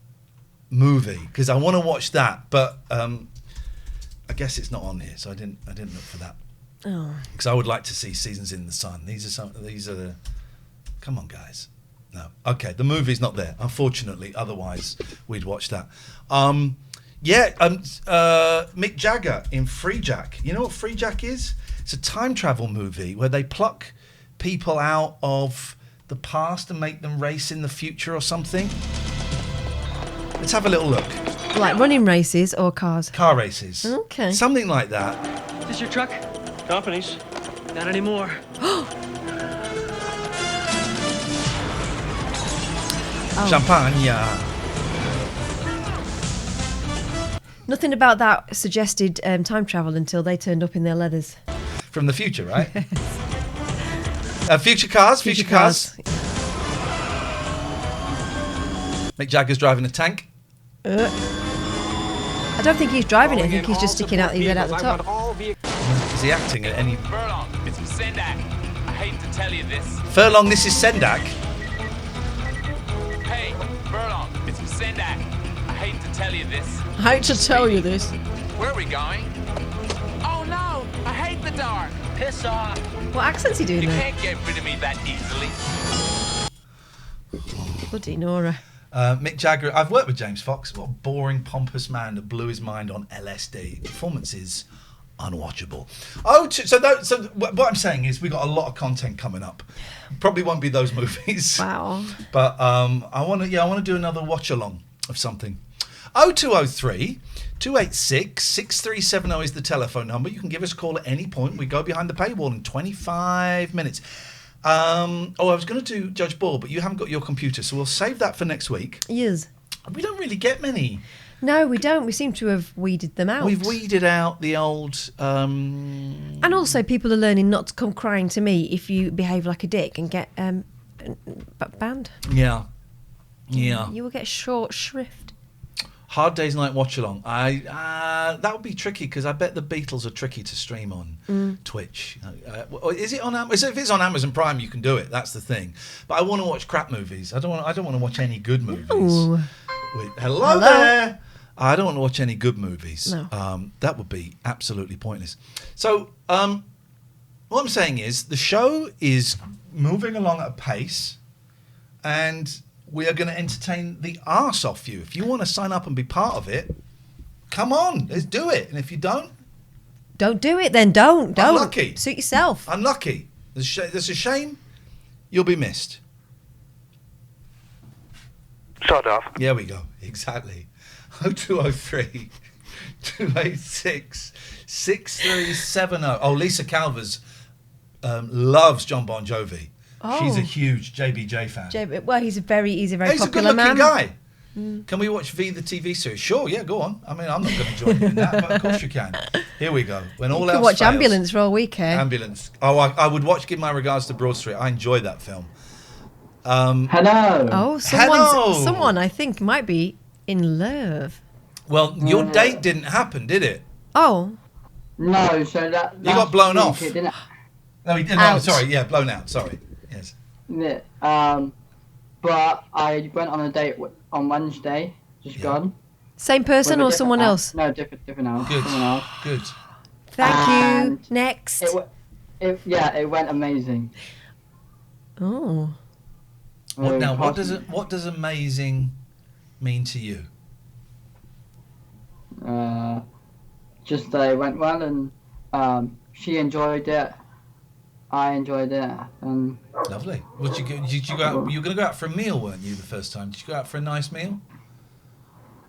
movie, because I want to watch that, but I guess it's not on here, so I didn't look for that. Oh. Because I would like to see Seasons in the Sun. These are the. Come on, guys. No. Okay, the movie's not there, unfortunately. Otherwise, we'd watch that. Mick Jagger in Free Jack. You know what Free Jack is? It's a time travel movie where they pluck people out of the past and make them race in the future or something. Let's have a little look. Like running races or cars? Car races. Okay. Something like that. Is this your truck? Company's. Not anymore. Champagne. Nothing about that suggested time travel until they turned up in their leathers. From the future, right? Future cars. Mick Jagger's driving a tank. I don't think he's driving it. I think he's just sticking out his head out the top. Is he acting at any... Furlong, it's Sendak. I hate to tell you this. Furlong, this is Sendak. Hey, Furlong, it's Sendak. I hate to tell you this. I hate to tell you this. Where are we going? Oh no, I hate the dark. Piss off. What accent's he doing You there? can't get rid of me that easily. Bloody Nora. Mick Jagger. I've worked with James Fox. What a boring, pompous man that blew his mind on LSD. Performance is unwatchable. So what I'm saying is we got a lot of content coming up. Probably won't be those movies. Wow. But I want to do another watch along of something. 0203 286 6370 is the telephone number. You can give us a call at any point. We go behind the paywall in 25 minutes. I was going to do Judge Boyle, but you haven't got your computer, so we'll save that for next week. Yes. We don't really get many. No, we don't. We seem to have weeded them out. We've weeded out the old... And also, people are learning not to come crying to me if you behave like a dick and get banned. Yeah. Yeah. You will get short shrift. Hard Day's Night Watch Along. That would be tricky because I bet the Beatles are tricky to stream on Twitch. Is it on Amazon? If it's on Amazon Prime, you can do it. That's the thing. But I want to watch crap movies. I don't want to watch any good movies. Ooh. Hello there. I don't want to watch any good movies. No. That would be absolutely pointless. So what I'm saying is the show is moving along at a pace, and we are going to entertain the arse off you. If you want to sign up and be part of it, come on, let's do it. And if you don't do it, then don't. Unlucky. Suit yourself. Unlucky. That's a shame. You'll be missed. Shut off. Yeah, we go. Exactly. 0203 286 6370. Oh, Lisa Calvers loves John Bon Jovi. Oh. She's a huge JBJ fan. Well, he's a very He's a popular man. good-looking guy. Can we watch V, the TV series? Sure, yeah, go on. I mean, I'm not going to join you in that, but of course you can. Here we go. When all You else can watch fails, Ambulance for all weekend. Ambulance. Oh, I would watch Give My Regards to Broad Street. I enjoyed that film. Hello. Oh, someone I think might be in love. Well, your date didn't happen, did it? Oh. No, so that... You got blown off. It didn't... No, he didn't. No, sorry, yeah, blown out. Sorry. Yes. Yeah, but I went on a date on Wednesday, just gone. Same person or someone else? No, different house. Good. Someone else. Good. Thank you. Next. It went amazing. Oh. What does amazing mean to you? Just that it went well, and she enjoyed it. I enjoyed it, and lovely. Did you go out? You were going to go out for a meal, weren't you? The first time, did you go out for a nice meal?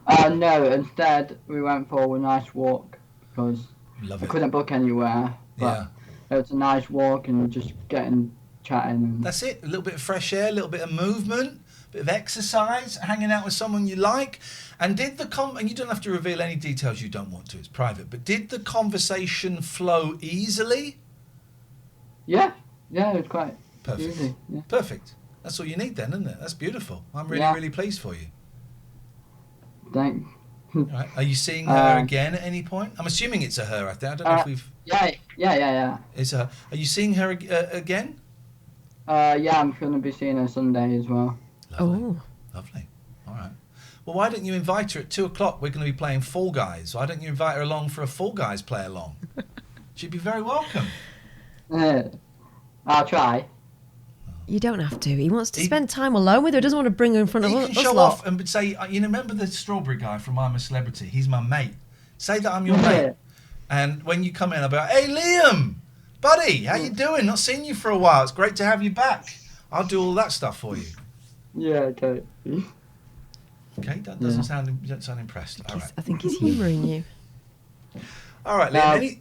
No. Instead, we went for a nice walk because I couldn't book anywhere. But it was a nice walk and just chatting. That's it. A little bit of fresh air, a little bit of movement, a bit of exercise, hanging out with someone you like. And and you don't have to reveal any details you don't want to. It's private. But did the conversation flow easily? Yeah, it was quite perfect. easy. Yeah. Perfect. That's all you need then, isn't it? That's beautiful. I'm really pleased for you. Thanks. Right. Are you seeing her again at any point? I'm assuming it's a her. I don't know if we've. Yeah. It's a her. Are you seeing her again? Yeah, I'm going to be seeing her Sunday as well. Lovely. All right. Well, why don't you invite her at 2:00? We're going to be playing Fall Guys. Why don't you invite her along for a Fall Guys play along? She'd be very welcome. I'll try. You don't have to. He wants to spend time alone with her. He doesn't want to bring her in front of us. He can show off and say, remember the strawberry guy from I'm a Celebrity? He's my mate. Say that I'm your mate. And when you come in, I'll be like, hey, Liam, buddy, how you doing? Not seen you for a while. It's great to have you back. I'll do all that stuff for you. Yeah, okay. Okay, that doesn't sound, you don't sound impressed. All right. I think he's humouring you. All right, Liam.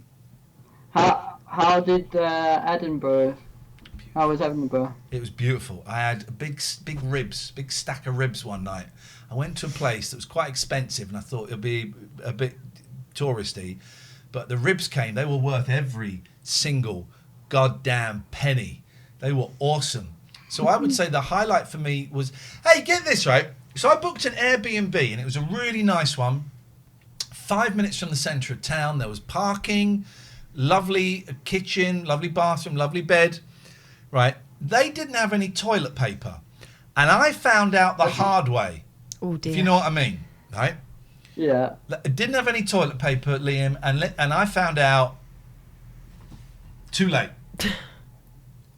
How did Edinburgh? How was Edinburgh? It was beautiful. I had a big stack of ribs one night. I went to a place that was quite expensive, and I thought it'd be a bit touristy, but the ribs came. They were worth every single goddamn penny. They were awesome. So I would say the highlight for me was, hey, get this right. So I booked an Airbnb, and it was a really nice one. 5 minutes from the centre of town. There was parking, lovely kitchen, lovely bathroom, lovely bed. Right. They didn't have any toilet paper. And I found out the hard way. Oh, dear. If you know what I mean. Right? Yeah. It didn't have any toilet paper, Liam. And I found out too late.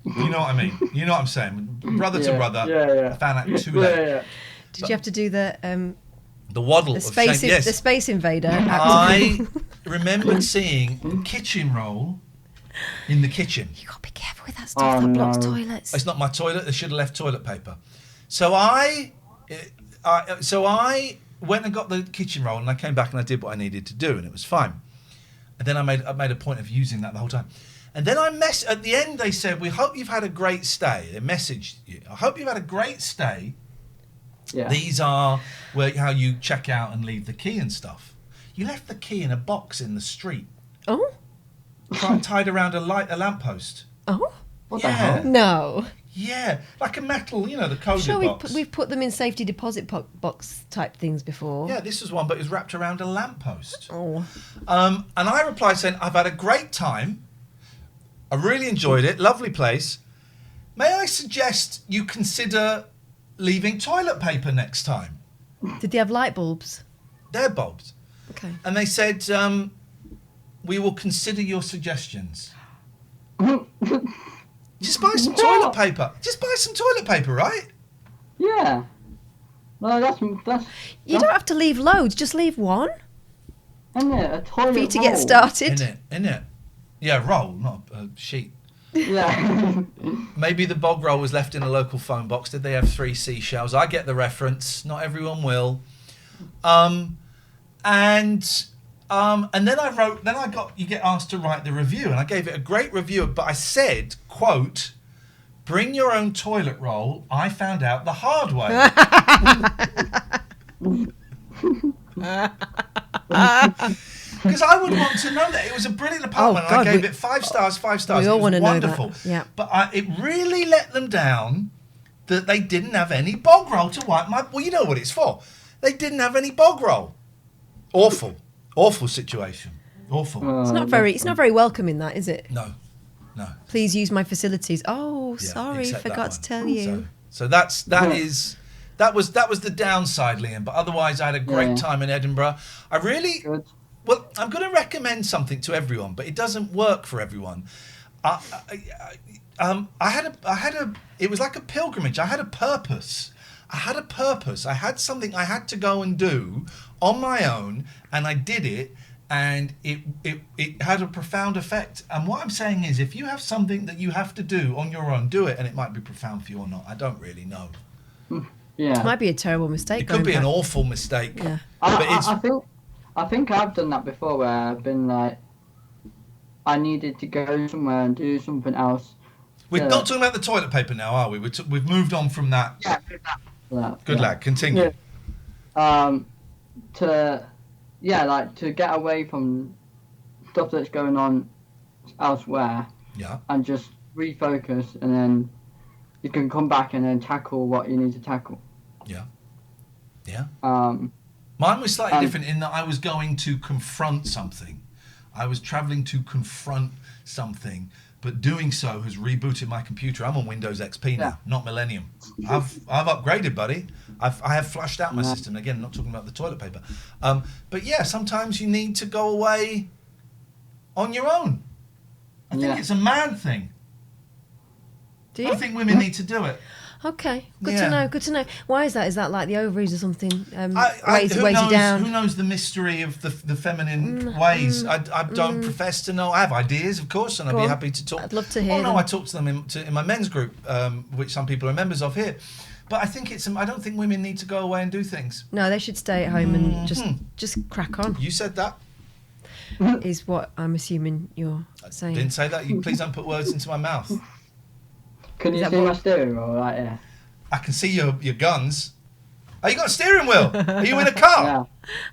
You know what I mean? You know what I'm saying? Brother to brother. Yeah. I found out too late. Yeah. Did you have to do the waddle the of space shame? Yes. the Space Invader? I remembered seeing a kitchen roll in the kitchen. You got to be careful with that stuff that blocks toilets. It's not my toilet. They should have left toilet paper. So I went and got the kitchen roll, and I came back and I did what I needed to do, and it was fine. And then I made a point of using that the whole time. And then at the end they said, "We hope you've had a great stay." They messaged you. "I hope you've had a great stay. Yeah. These are how you check out and leave the key and stuff." You left the key in a box in the street. Oh. Tied around a lamppost. Oh. What the hell? No. Yeah, like a metal, the COVID Sure, box. we've put them in safety deposit box type things before. Yeah, this was one, but it was wrapped around a lamppost. Oh. And I replied saying, "I've had a great time. I really enjoyed it. Lovely place. May I suggest you consider leaving toilet paper next time?" Did they have light bulbs? They're bulbs. Okay. And they said, "We will consider your suggestions." Just buy some toilet paper. Just buy some toilet paper, right? Yeah. No, that's. You don't have to leave loads. Just leave one. Isn't it a toilet for you to roll? get started? In it. Yeah, roll, not a sheet. Yeah. Maybe the bog roll was left in a local phone box. Did they have 3 seashells? I get the reference. Not everyone will. And then you get asked to write the review, and I gave it a great review, but I said, quote, "Bring your own toilet roll. I found out the hard way." Because I would want to know that. It was a brilliant apartment. Oh, God, I gave it 5 stars, 5 stars. We all It was want to know wonderful. that. Yeah. But it really let them down that they didn't have any bog roll to wipe my... Well, you know what it's for. They didn't have any bog roll. Awful. Awful situation. Awful. It's not very welcoming, that, is it? No. Please use my facilities. Oh, Yeah, sorry, except that forgot to one. tell you. So that was the downside, Liam. But otherwise, I had a great time in Edinburgh. I really... Well, I'm going to recommend something to everyone, but it doesn't work for everyone. It was like a pilgrimage. I had a purpose. I had something I had to go and do on my own, and I did it, and it had a profound effect. And what I'm saying is, if you have something that you have to do on your own, do it, and it might be profound for you or not. I don't really know. Yeah. It might be a terrible mistake. It could be an awful mistake. Yeah. I think I've done that before, where I've been like, I needed to go somewhere and do something else. We're not talking about the toilet paper now, are we? We've moved on from that. Yeah. Good lad. Continue. Yeah. To get away from stuff that's going on elsewhere. Yeah. And just refocus, and then you can come back and then tackle what you need to tackle. Yeah. Mine was slightly different in that I was going to confront something. I was travelling to confront something, but doing so has rebooted my computer. I'm on Windows XP now, not Millennium. I've upgraded, buddy. I have flushed out my system. Again, not talking about the toilet paper. But yeah, sometimes you need to go away on your own. I think it's a man thing. Do you? I think women need to do it. Okay, good to know. Good to know. Why is that? Is that like the ovaries or something? Weighs you knows, down. Who knows the mystery of the feminine ways? I don't profess to know. I have ideas, of course, and I'd be happy to talk. I'd love to hear. Oh no, them. I talk to them in my men's group, which some people are members of here. But I think I don't think women need to go away and do things. No, they should stay at home and just crack on. You said that. Is what I'm assuming you're saying. Didn't say that. You please don't put words into my mouth. Can you see my steering wheel right here? I can see your guns. Oh, you got a steering wheel? Are you in a car? Yeah.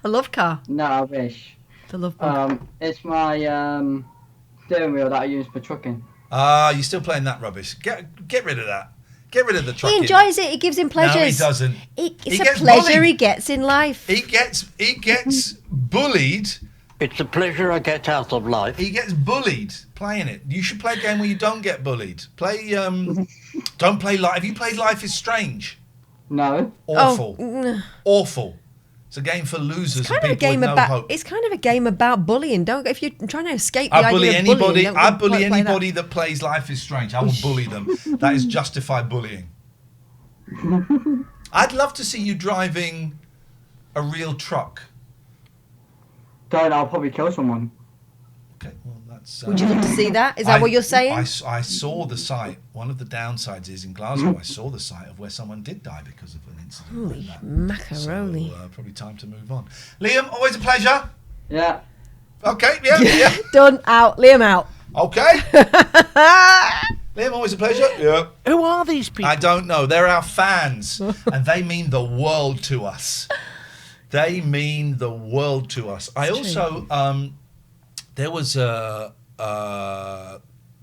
A love car. No, I wish. The love bug. It's my steering wheel that I use for trucking. You're still playing that rubbish. Get rid of that. Get rid of the truck. He enjoys it. It gives him pleasures. No, he doesn't. It's a pleasure bullied. he gets in life. He gets bullied. It's a pleasure I get out of life. He gets bullied playing it. You should play a game where you don't get bullied. Play. Don't play Life. Have you played Life is Strange? No. Awful. Oh, Awful. It's a game for losers and people with no hope. It's kind of a game about bullying. Don't if you're trying to escape the I bully idea of anybody. bullying, I bully play anybody that plays Life is Strange. I will bully them. That is justified bullying. I'd love to see you driving a real truck. Don't. I'll probably kill someone. Okay, well that's. Would you like to see that? Is that what you're saying? I saw the site. One of the downsides is in Glasgow. I saw the site of where someone did die because of an incident. Holy like that. macaroni! So, probably time to move on. Liam, always a pleasure. Yeah. Okay. Yeah. Done. Out. Liam out. Okay. Liam, always a pleasure. Yeah. Who are these people? I don't know. They're our fans, and they mean the world to us. They mean the world to us. I also, there was a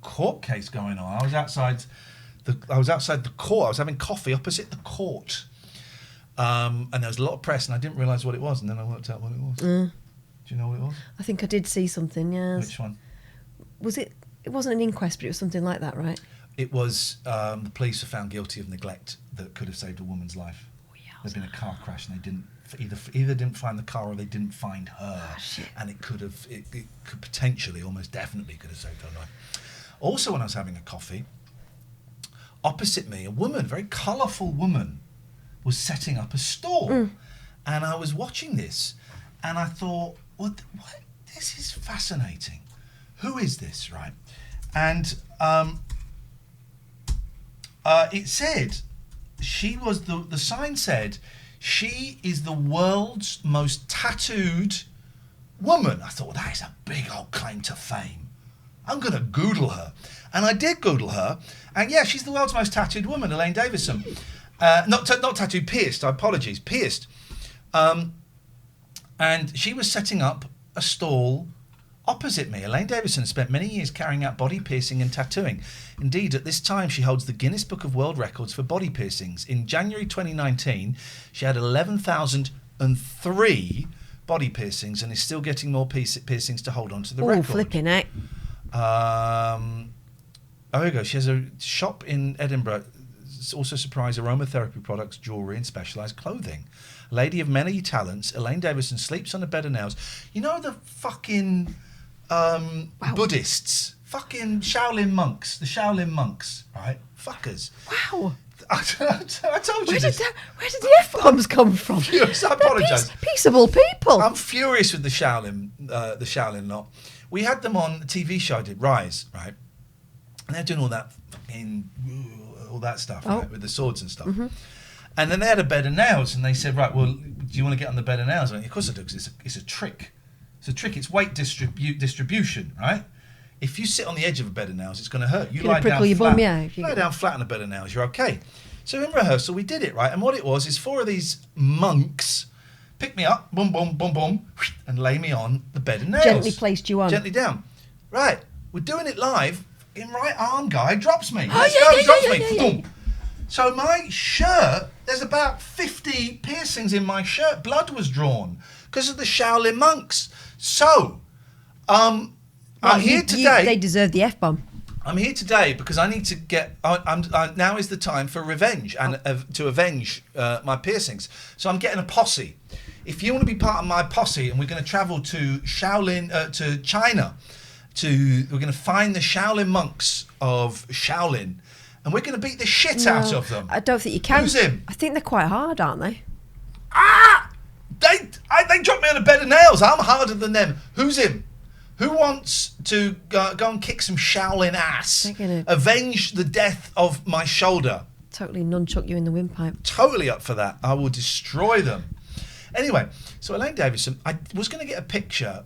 court case going on. I was outside the court. I was having coffee opposite the court, and there was a lot of press, and I didn't realise what it was, and then I worked out what it was. Do you know what it was? I think I did see something. Yes. Which one? Was it? It wasn't an inquest, but it was something like that, right? It was the police were found guilty of neglect that could have saved a woman's life. There'd been a car crash, and they didn't either didn't find the car or they didn't find her, and it could potentially, almost definitely, could have saved her life. Also, when I was having a coffee, opposite me, a woman, a very colourful woman, was setting up a stall, and I was watching this, and I thought, what? This is fascinating. Who is this, right? And it said. The sign said, she is the world's most tattooed woman. I thought, well, that is a big old claim to fame. I'm going to Google her. And I did Google her. And yeah, she's the world's most tattooed woman, Elaine Davison. Not tattooed, pierced. Apologies, pierced. And she was setting up a stall opposite me. Elaine Davison spent many years carrying out body piercing and tattooing. Indeed, at this time, she holds the Guinness Book of World Records for body piercings. In January 2019, she had 11,003 body piercings and is still getting more piercings to hold on to the record. Oh, flipping heck. Oh, here we go. She has a shop in Edinburgh. Also supplies aromatherapy products, jewellery and specialised clothing. Lady of many talents, Elaine Davison sleeps on a bed of nails. You know the fucking Buddhists? Fucking Shaolin monks. The Shaolin monks, right? Fuckers. Wow. I told you this. Where did the F-bombs come from? Furious. I apologise. Peaceable people. I'm furious with the Shaolin lot. We had them on a TV show I did, Rise, right? And they're doing all that fucking all that stuff, right, with the swords and stuff. Mm-hmm. And then they had a bed of nails, and they said, right, well, do you want to get on the bed of nails? I went, of course I do, because it's a trick. It's a trick. It's weight distribution, right? If you sit on the edge of a bed of nails, it's going to hurt. You lie down flat. Bum, yeah, lie down flat on a bed of nails, you're okay. So in rehearsal, we did it, right? And what it was is 4 of these monks picked me up, boom, boom, boom, boom, and lay me on the bed of nails. Gently placed you on. Gently down. Right. We're doing it live. In right arm guy drops me. Drops me. Boom. So my shirt, there's about 50 piercings in my shirt. Blood was drawn because of the Shaolin monks. So, I'm here today. They deserve the F-bomb. I'm here today because I need to get. Now is the time for revenge and to avenge my piercings. So I'm getting a posse. If you want to be part of my posse, and we're going to travel to Shaolin, to China, we're going to find the Shaolin monks of Shaolin, and we're going to beat the shit out of them. I don't think you can. Who's him? I think they're quite hard, aren't they? They dropped me on a bed of nails. I'm harder than them. Who's him? Who wants to go and kick some Shaolin ass? Avenge the death of my shoulder. Totally nunchuck you in the windpipe. Totally up for that. I will destroy them. Anyway, so Elaine Davison, I was going to get a picture,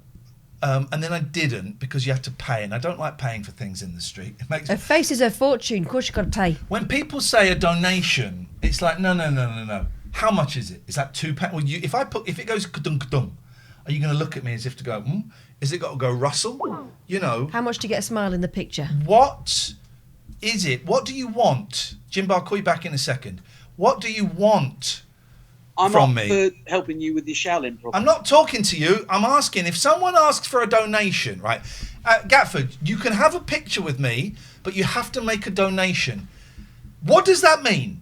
and then I didn't because you have to pay, and I don't like paying for things in the street. It makes her face is her fortune. Of course, you got to pay. When people say a donation, it's like no. How much is it? Is that £2? Well, if it goes ka-dunk, are you going to look at me as if to go? Is it got to go Russell? You know. How much to get a smile in the picture? What is it? What do you want? Jimbo, I'll call you back in a second. What do you want I'm from up me? for helping you with your Shaolin problem. I'm not talking to you. I'm asking if someone asks for a donation, right? Gatford, you can have a picture with me, but you have to make a donation. What does that mean?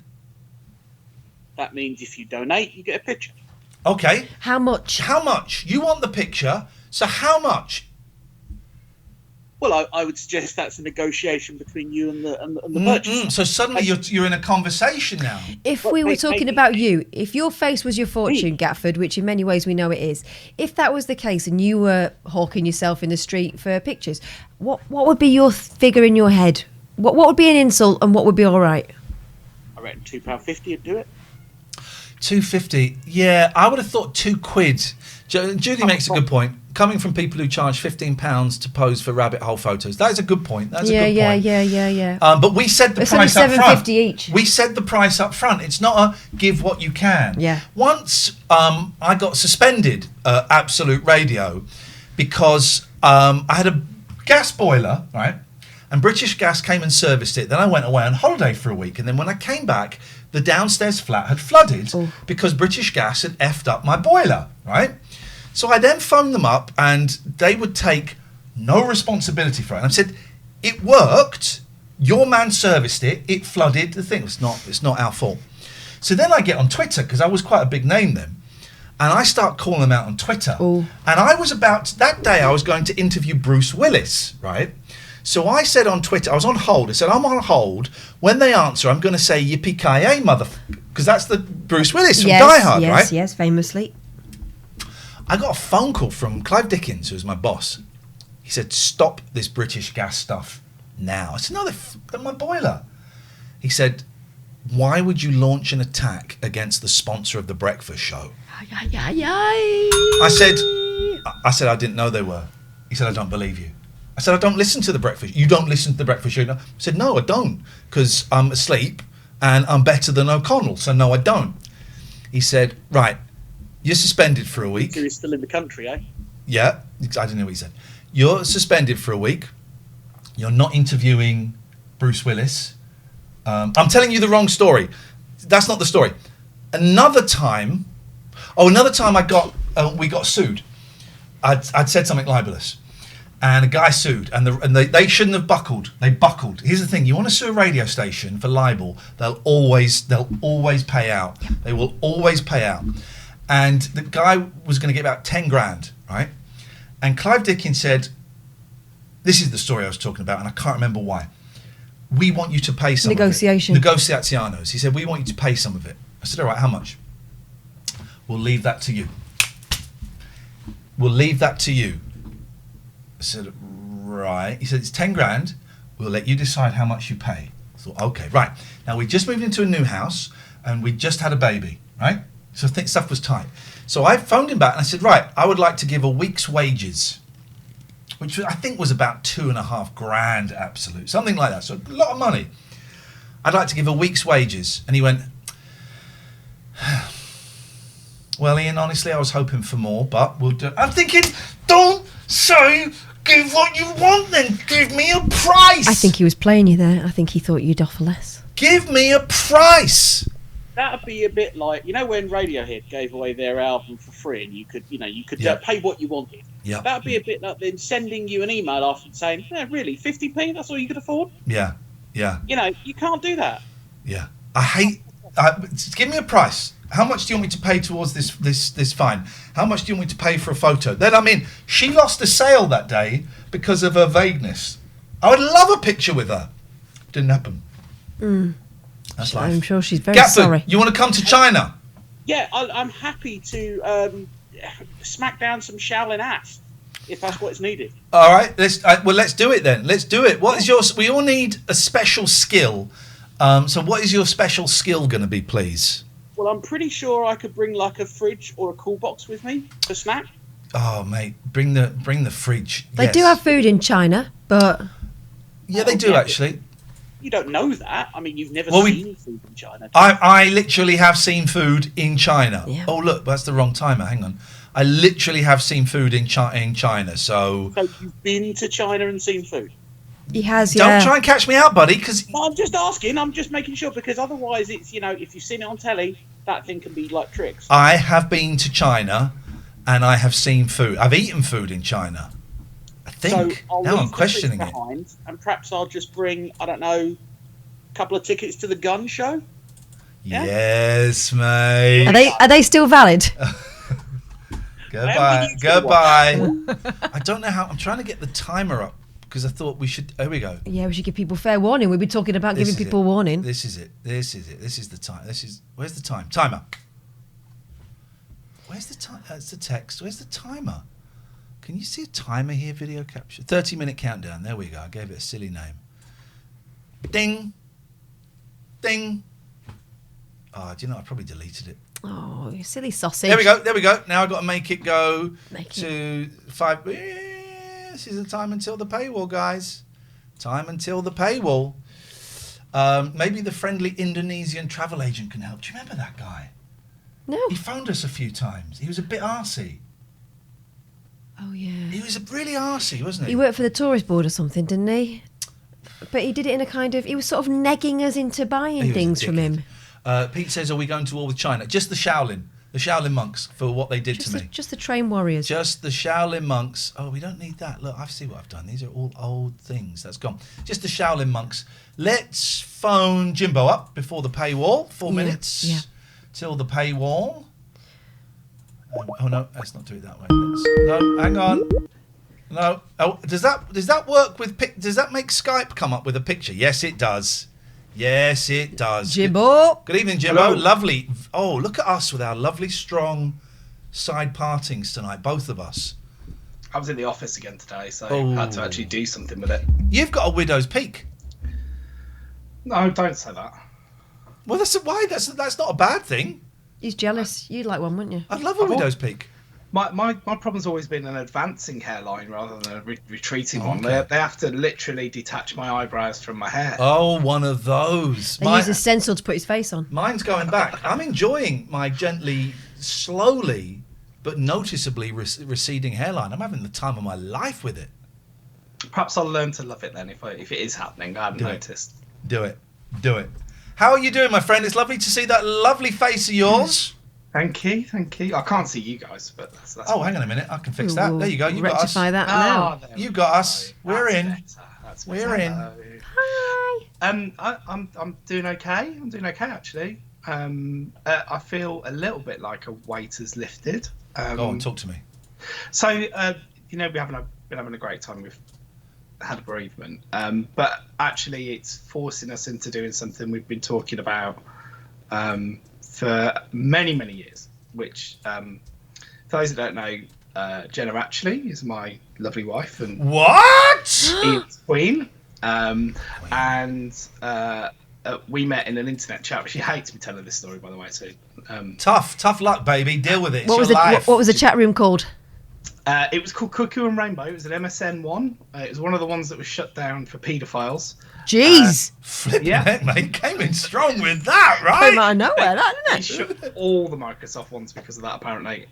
That means if you donate, you get a picture. Okay. How much? How much? You want the picture, so how much? Well, I would suggest that's a negotiation between you and the purchaser. So suddenly you're in a conversation now. If we were talking about you, if your face was your fortune, Gatford, which in many ways we know it is, if that was the case and you were hawking yourself in the street for pictures, what would be your figure in your head? What would be an insult and what would be all right? I reckon £2.50 would do it. £2.50. Yeah, I would have thought £2. Judy makes a good point. Coming from people who charge £15 to pose for rabbit hole photos, that is a good point. That's a good point. Yeah. But we said the It's price only up front. $7.50 each. We said the price up front. It's not a give what you can. Yeah. Once I got suspended at Absolute Radio because I had a gas boiler, right? And British Gas came and serviced it. Then I went away on holiday for a week. And then when I came back, the downstairs flat had flooded because British Gas had effed up my boiler, right? So I then phoned them up and they would take no responsibility for it. And I said, it worked. Your man serviced it. It flooded the thing. It's not our fault. So then I get on Twitter because I was quite a big name then. And I start calling them out on Twitter. And I was that day I was going to interview Bruce Willis, right? So I said on Twitter, I was on hold. I said, I'm on hold. When they answer, I'm going to say yippee-ki-yay, motherfucker. Because that's the Bruce Willis from Die Hard, right? Yes, famously. I got a phone call from Clive Dickens, who was my boss. He said, stop this British Gas stuff now. I said, no, they're my boiler. He said, why would you launch an attack against the sponsor of the breakfast show? I said, I didn't know they were. He said, I don't believe you. I said, I don't listen to the breakfast. You don't listen to the breakfast show? I said, no, I don't, because I'm asleep and I'm better than O'Connell. So no, I don't. He said, right, you're suspended for a week. You're still in the country, eh? Yeah, I didn't know what he said. You're suspended for a week. You're not interviewing Bruce Willis. I'm telling you the wrong story. That's not the story. Another time we got sued. I'd said something libelous. And a guy sued, and they shouldn't have buckled. They buckled. Here's the thing: you want to sue a radio station for libel, they'll always pay out. They will always pay out. And the guy was going to get about 10 grand, right? And Clive Dickens said, "This is the story I was talking about, and I can't remember why. We want you to pay some negotiation. of it. Negotiationos." He said, "We want you to pay some of it." I said, "All right, how much?" "We'll leave that to you. We'll leave that to you." I said, right. He said, it's 10 grand. We'll let you decide how much you pay. I thought, okay, right. Now, we just moved into a new house and we just had a baby, right? So stuff was tight. So I phoned him back and I said, right, I would like to give a week's wages, which I think was about 2.5 grand absolute, something like that. So a lot of money. I'd like to give a week's wages. And he went, well, Iain, honestly, I was hoping for more, but we'll do it. I'm thinking, don't say give what you want then. Give me a price. I think he was playing you there. I think he thought you'd offer less. Give me a price. That'd be a bit like, when Radiohead gave away their album for free and you could pay what you wanted. Yeah. That'd be a bit like them sending you an email after saying, yeah, really, 50p, that's all you could afford? Yeah. You can't do that. Yeah. Give me a price. How much do you want me to pay towards this fine? How much do you want me to pay for a photo? Then, she lost a sale that day because of her vagueness. I would love a picture with her. Didn't happen. That's life. I'm sure she's very Gatford, sorry. You want to come to China? Yeah, I'm happy to smack down some Shaolin ass if that's what's needed. All right, let's do it then. Let's do it. What is yours? We all need a special skill. So what is your special skill going to be, please? Well, I'm pretty sure I could bring like a fridge or a cool box with me for snack. Oh, mate, bring the fridge. They do have food in China, but yeah, they do actually. You don't know that. You've never seen food in China. I literally have seen food in China. Yeah. Oh, look, that's the wrong timer. Hang on. I literally have seen food in China. So you've been to China and seen food? He has, Don't try and catch me out, buddy, because... No, I'm just asking. I'm just making sure, because otherwise it's, if you've seen it on telly, that thing can be like tricks. I have been to China, and I have seen food. I've eaten food in China. I think. So now I'm questioning it. And perhaps I'll just bring, I don't know, a couple of tickets to the gun show. Yeah? Yes, mate. Are they still valid? Goodbye. I don't know how. I'm trying to get the timer up because I thought we should. Here we go. Yeah, we should give people fair warning. We've been talking about giving people warning. This is it. This is the time. Where's the time? Timer. Where's the time? That's the text. Where's the timer? Can you see a timer here? Video capture. 30-minute countdown. There we go. I gave it a silly name. Ding. Ding. Oh, do you know? I probably deleted it. Oh, you silly sausage. There we go. Now I've got to make it go to 5. This is the time until the paywall, guys. Time until the paywall. Maybe the friendly Indonesian travel agent can help. Do you remember that guy? No. He phoned us a few times. He was a bit arsey. Oh, yeah. He was really arsey, wasn't he? He worked for the tourist board or something, didn't he? But he did it in a kind of... He was sort of negging us into buying things from him. Pete says, are we going to war with China? Just the Shaolin monks for what they did to me. Just the train warriors. Just the Shaolin monks. Oh, we don't need that. Look, I see what I've done. These are all old things. That's gone. Just the Shaolin monks. Let's phone Jimbo up before the paywall. 4 minutes till the paywall. Oh no, let's not do it that way. No, hang on. No. Oh, does that work with? Does that make Skype come up with a picture? Yes, it does. Yes, it does. Jimbo. Good evening, Jimbo. Hello. Lovely. Oh, look at us with our lovely, strong side partings tonight, both of us. I was in the office again today, so I had to actually do something with it. You've got a widow's peak. No, don't say that. Well, why? That's not a bad thing. He's jealous. You'd like one, wouldn't you? I'd love a widow's peak. My problem's always been an advancing hairline rather than a retreating one. Okay. They have to literally detach my eyebrows from my hair. Oh, one of those. And use a stencil to put his face on. Mine's going back. I'm enjoying my gently, slowly, but noticeably receding hairline. I'm having the time of my life with it. Perhaps I'll learn to love it then if it is happening. I haven't noticed. Do it. How are you doing, my friend? It's lovely to see that lovely face of yours. Thank you. I can't see you guys, but that's oh, hang on a minute. I can fix that. There you go. You got us. Rectify that now. You got us. We're in. We're in. Hi. I'm doing okay. I'm doing okay actually. I feel a little bit like a weight has lifted. Go on, talk to me. So we been having a great time. We've had a bereavement, but actually it's forcing us into doing something we've been talking about for many years, which for those that don't know, Jenna actually is my lovely wife and Iain's queen, and we met in an internet chat. She hates me telling this story, by the way, so tough luck, baby. Deal with it. What was the chat room called? It was called Cuckoo and Rainbow. It was an MSN one. It was one of the ones that was shut down for paedophiles. Jeez. Flipping heck, mate. Came in strong with that, right? Came out of nowhere, that, didn't it? He shut all the Microsoft ones because of that, apparently.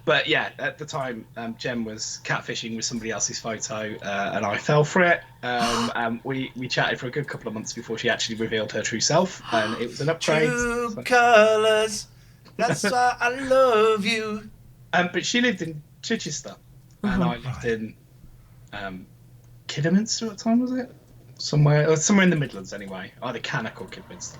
But yeah, at the time, Jen was catfishing with somebody else's photo, and I fell for it. We chatted for a good couple of months before she actually revealed her true self, and it was an upgrade. True colours. That's why I love you. But she lived in Chichester, and I lived in Kidderminster at the time, was it? Somewhere in the Midlands anyway, either Cannock or Kidderminster.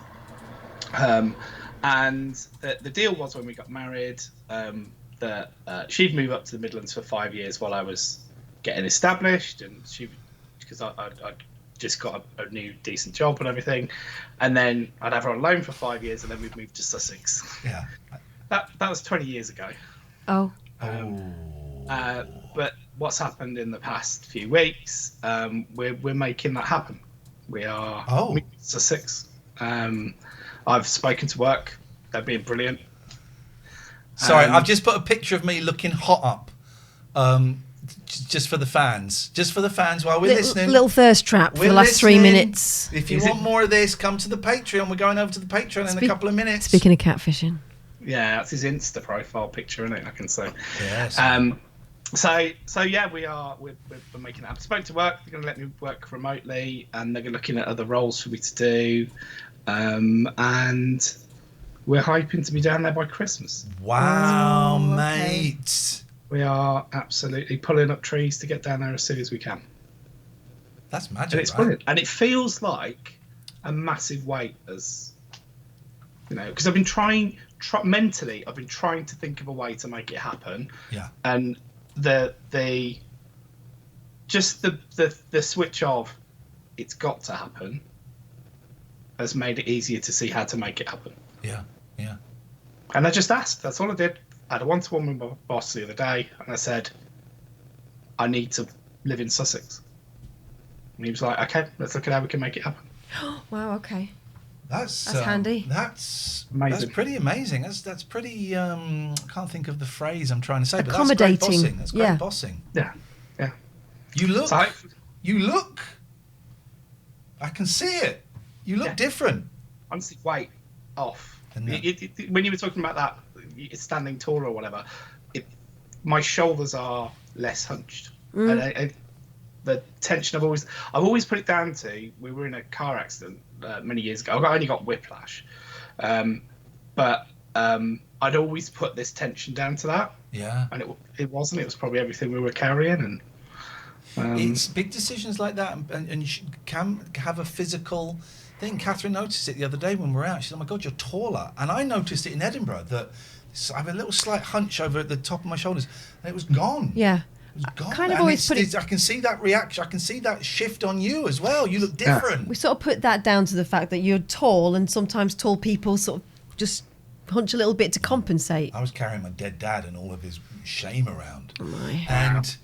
And the deal was when we got married that she'd move up to the Midlands for 5 years while I was getting established, and because I just got a new decent job and everything, and then I'd have her on loan for 5 years, and then we'd move to Sussex. Yeah, that was 20 years ago. Oh. But what's happened in the past few weeks, we're making that happen. We are moving to Sussex. I've spoken to work. They're being brilliant. Sorry, I've just put a picture of me looking hot up. Just for the fans. Just for the fans while we're listening. Little thirst trap for the last 3 minutes. If you want more of this, come to the Patreon. We're going over to the Patreon in a couple of minutes. Speaking of catfishing. Yeah, that's his Insta profile picture, isn't it? I can say. Yes. So yeah, we're making it happen. Spoke to work. They're going to let me work remotely, and they're looking at other roles for me to do, and we're hoping to be down there by Christmas. Wow, mate! We are absolutely pulling up trees to get down there as soon as we can. That's magic, and it's right? brilliant, and it feels like a massive weight, as you know, because I've been trying mentally. I've been trying to think of a way to make it happen. Yeah. And the switch of it's got to happen has made it easier to see how to make it happen. Yeah. And I just asked. That's all I did. I had a one-to-one with my boss the other day, and I said, I need to live in Sussex. And he was like, okay, let's look at how we can make it happen. Wow, okay. That's handy. That's amazing. That's pretty amazing. That's pretty. I can't think of the phrase I'm trying to say, but accommodating. That's great bossing. That's great bossing. Yeah. You look. I can see it. You look different. Honestly, weight off. When you were talking about that, standing tall or whatever, my shoulders are less hunched. And the tension I've always put it down to. We were in a car accident many years ago. I only got whiplash, but I'd always put this tension down to that. Yeah. And it wasn't. It was probably everything we were carrying, and it's big decisions like that, and you can have a physical thing. Catherine noticed it the other day when we were out. She said, "Oh my God, you're taller," and I noticed it in Edinburgh that I have a little slight hunch over at the top of my shoulders, and it was gone. Yeah. God, kind of always put it. I can see that reaction. I can see that shift on you as well. You look different. We sort of put that down to the fact that you're tall, and sometimes tall people sort of just hunch a little bit to compensate. I was carrying my dead dad and all of his shame around. Oh my. And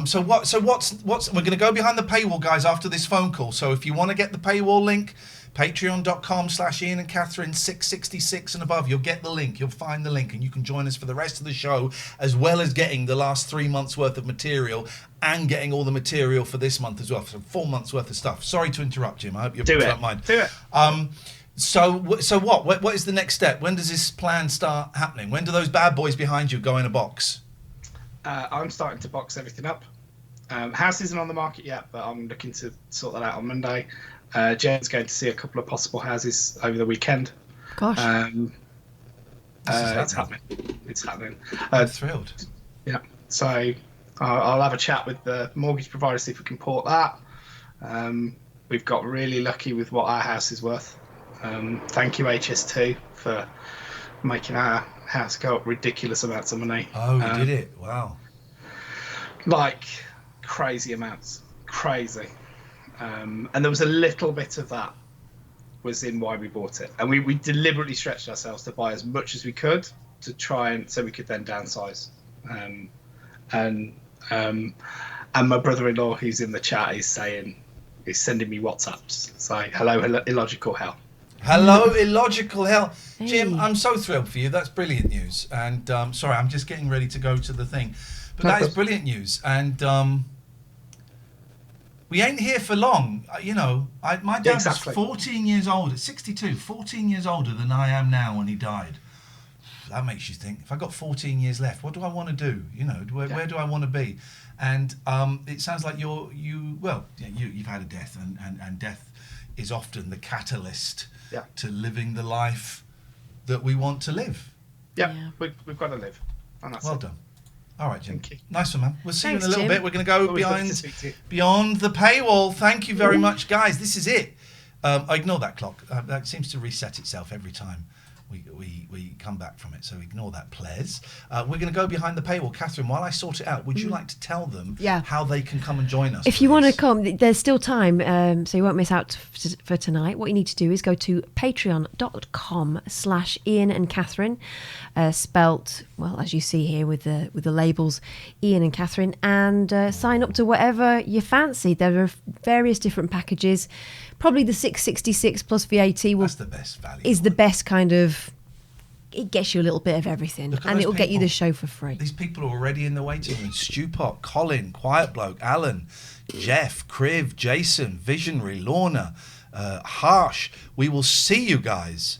so what's we're going to go behind the paywall, guys, after this phone call. So if you want to get the paywall link, patreon.com/Iain and Katherine 666 and above, you'll get the link. You'll find the link, and you can join us for the rest of the show, as well as getting the last 3 months worth of material and getting all the material for this month as well. So 4 months worth of stuff. Sorry to interrupt, Jim. I hope you don't mind. Do it. So what is the next step? When does this plan start happening? When do those bad boys behind you go in a box? I'm starting to box everything up. House isn't on the market yet, but I'm looking to sort that out on Monday. Jen's going to see a couple of possible houses over the weekend. Gosh. It's happening. It's happening. I'm thrilled. Yeah. So I'll have a chat with the mortgage provider, see if we can port that. We've got really lucky with what our house is worth. Thank you, HS2, for making our house go up ridiculous amounts of money. Oh, you did it? Wow. Like crazy amounts. Crazy. And there was a little bit of that was in why we bought it. And we deliberately stretched ourselves to buy as much as we could to try and so we could then downsize. And my brother-in-law, who's in the chat, is sending me WhatsApps. It's like, hello, illogical hell. Hello, illogical hell. Hey. Jim, I'm so thrilled for you. That's brilliant news. And sorry, I'm just getting ready to go to the thing. But that is brilliant news. And we ain't here for long. You know, my dad was 14 years old, at 62, 14 years older than I am now when he died. That makes you think, if I got 14 years left, what do I want to do? You know, where do I want to be? And it sounds like you've had a death, and death is often the catalyst to living the life that we want to live. Yeah. We've got to live. And that's well it. done. All right, Jim. Thank you. Nice one, man. We'll see Thanks, you in a little Jim. bit. We're going to go beyond the paywall. Thank you very much, guys. This is it. I ignore that clock. That seems to reset itself every time we come back from it, so ignore that, please. We're going to go behind the paywall. Catherine, while I sort it out, would you like to tell them how they can come and join us? If you want to come, there's still time, so you won't miss out for tonight. What you need to do is go to patreon.com/Iain and Katherine, spelt, well, as you see here with the labels, Iain and Katherine, and sign up to whatever you fancy. There are various different packages. Probably the 666 plus VAT That's the best value. is the best kind of. It gets you a little bit of everything, and it'll get you the show for free. These people are already in the waiting room. Stewpot, Colin, Quiet Bloke, Alan, Jeff, Criv, Jason, Visionary, Lorna, Harsh. We will see you guys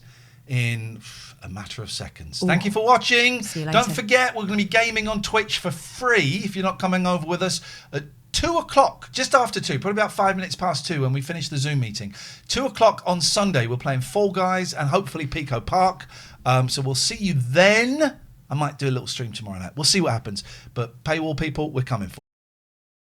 in a matter of seconds. Thank you for watching. See you later. Don't forget, we're going to be gaming on Twitch for free if you're not coming over with us at 2 o'clock, just after 2, probably about 5 minutes past 2 when we finish the Zoom meeting. 2 o'clock on Sunday, we're playing Fall Guys and hopefully Pico Park. So we'll see you then. I might do a little stream tomorrow night. We'll see what happens. But paywall people, we're coming for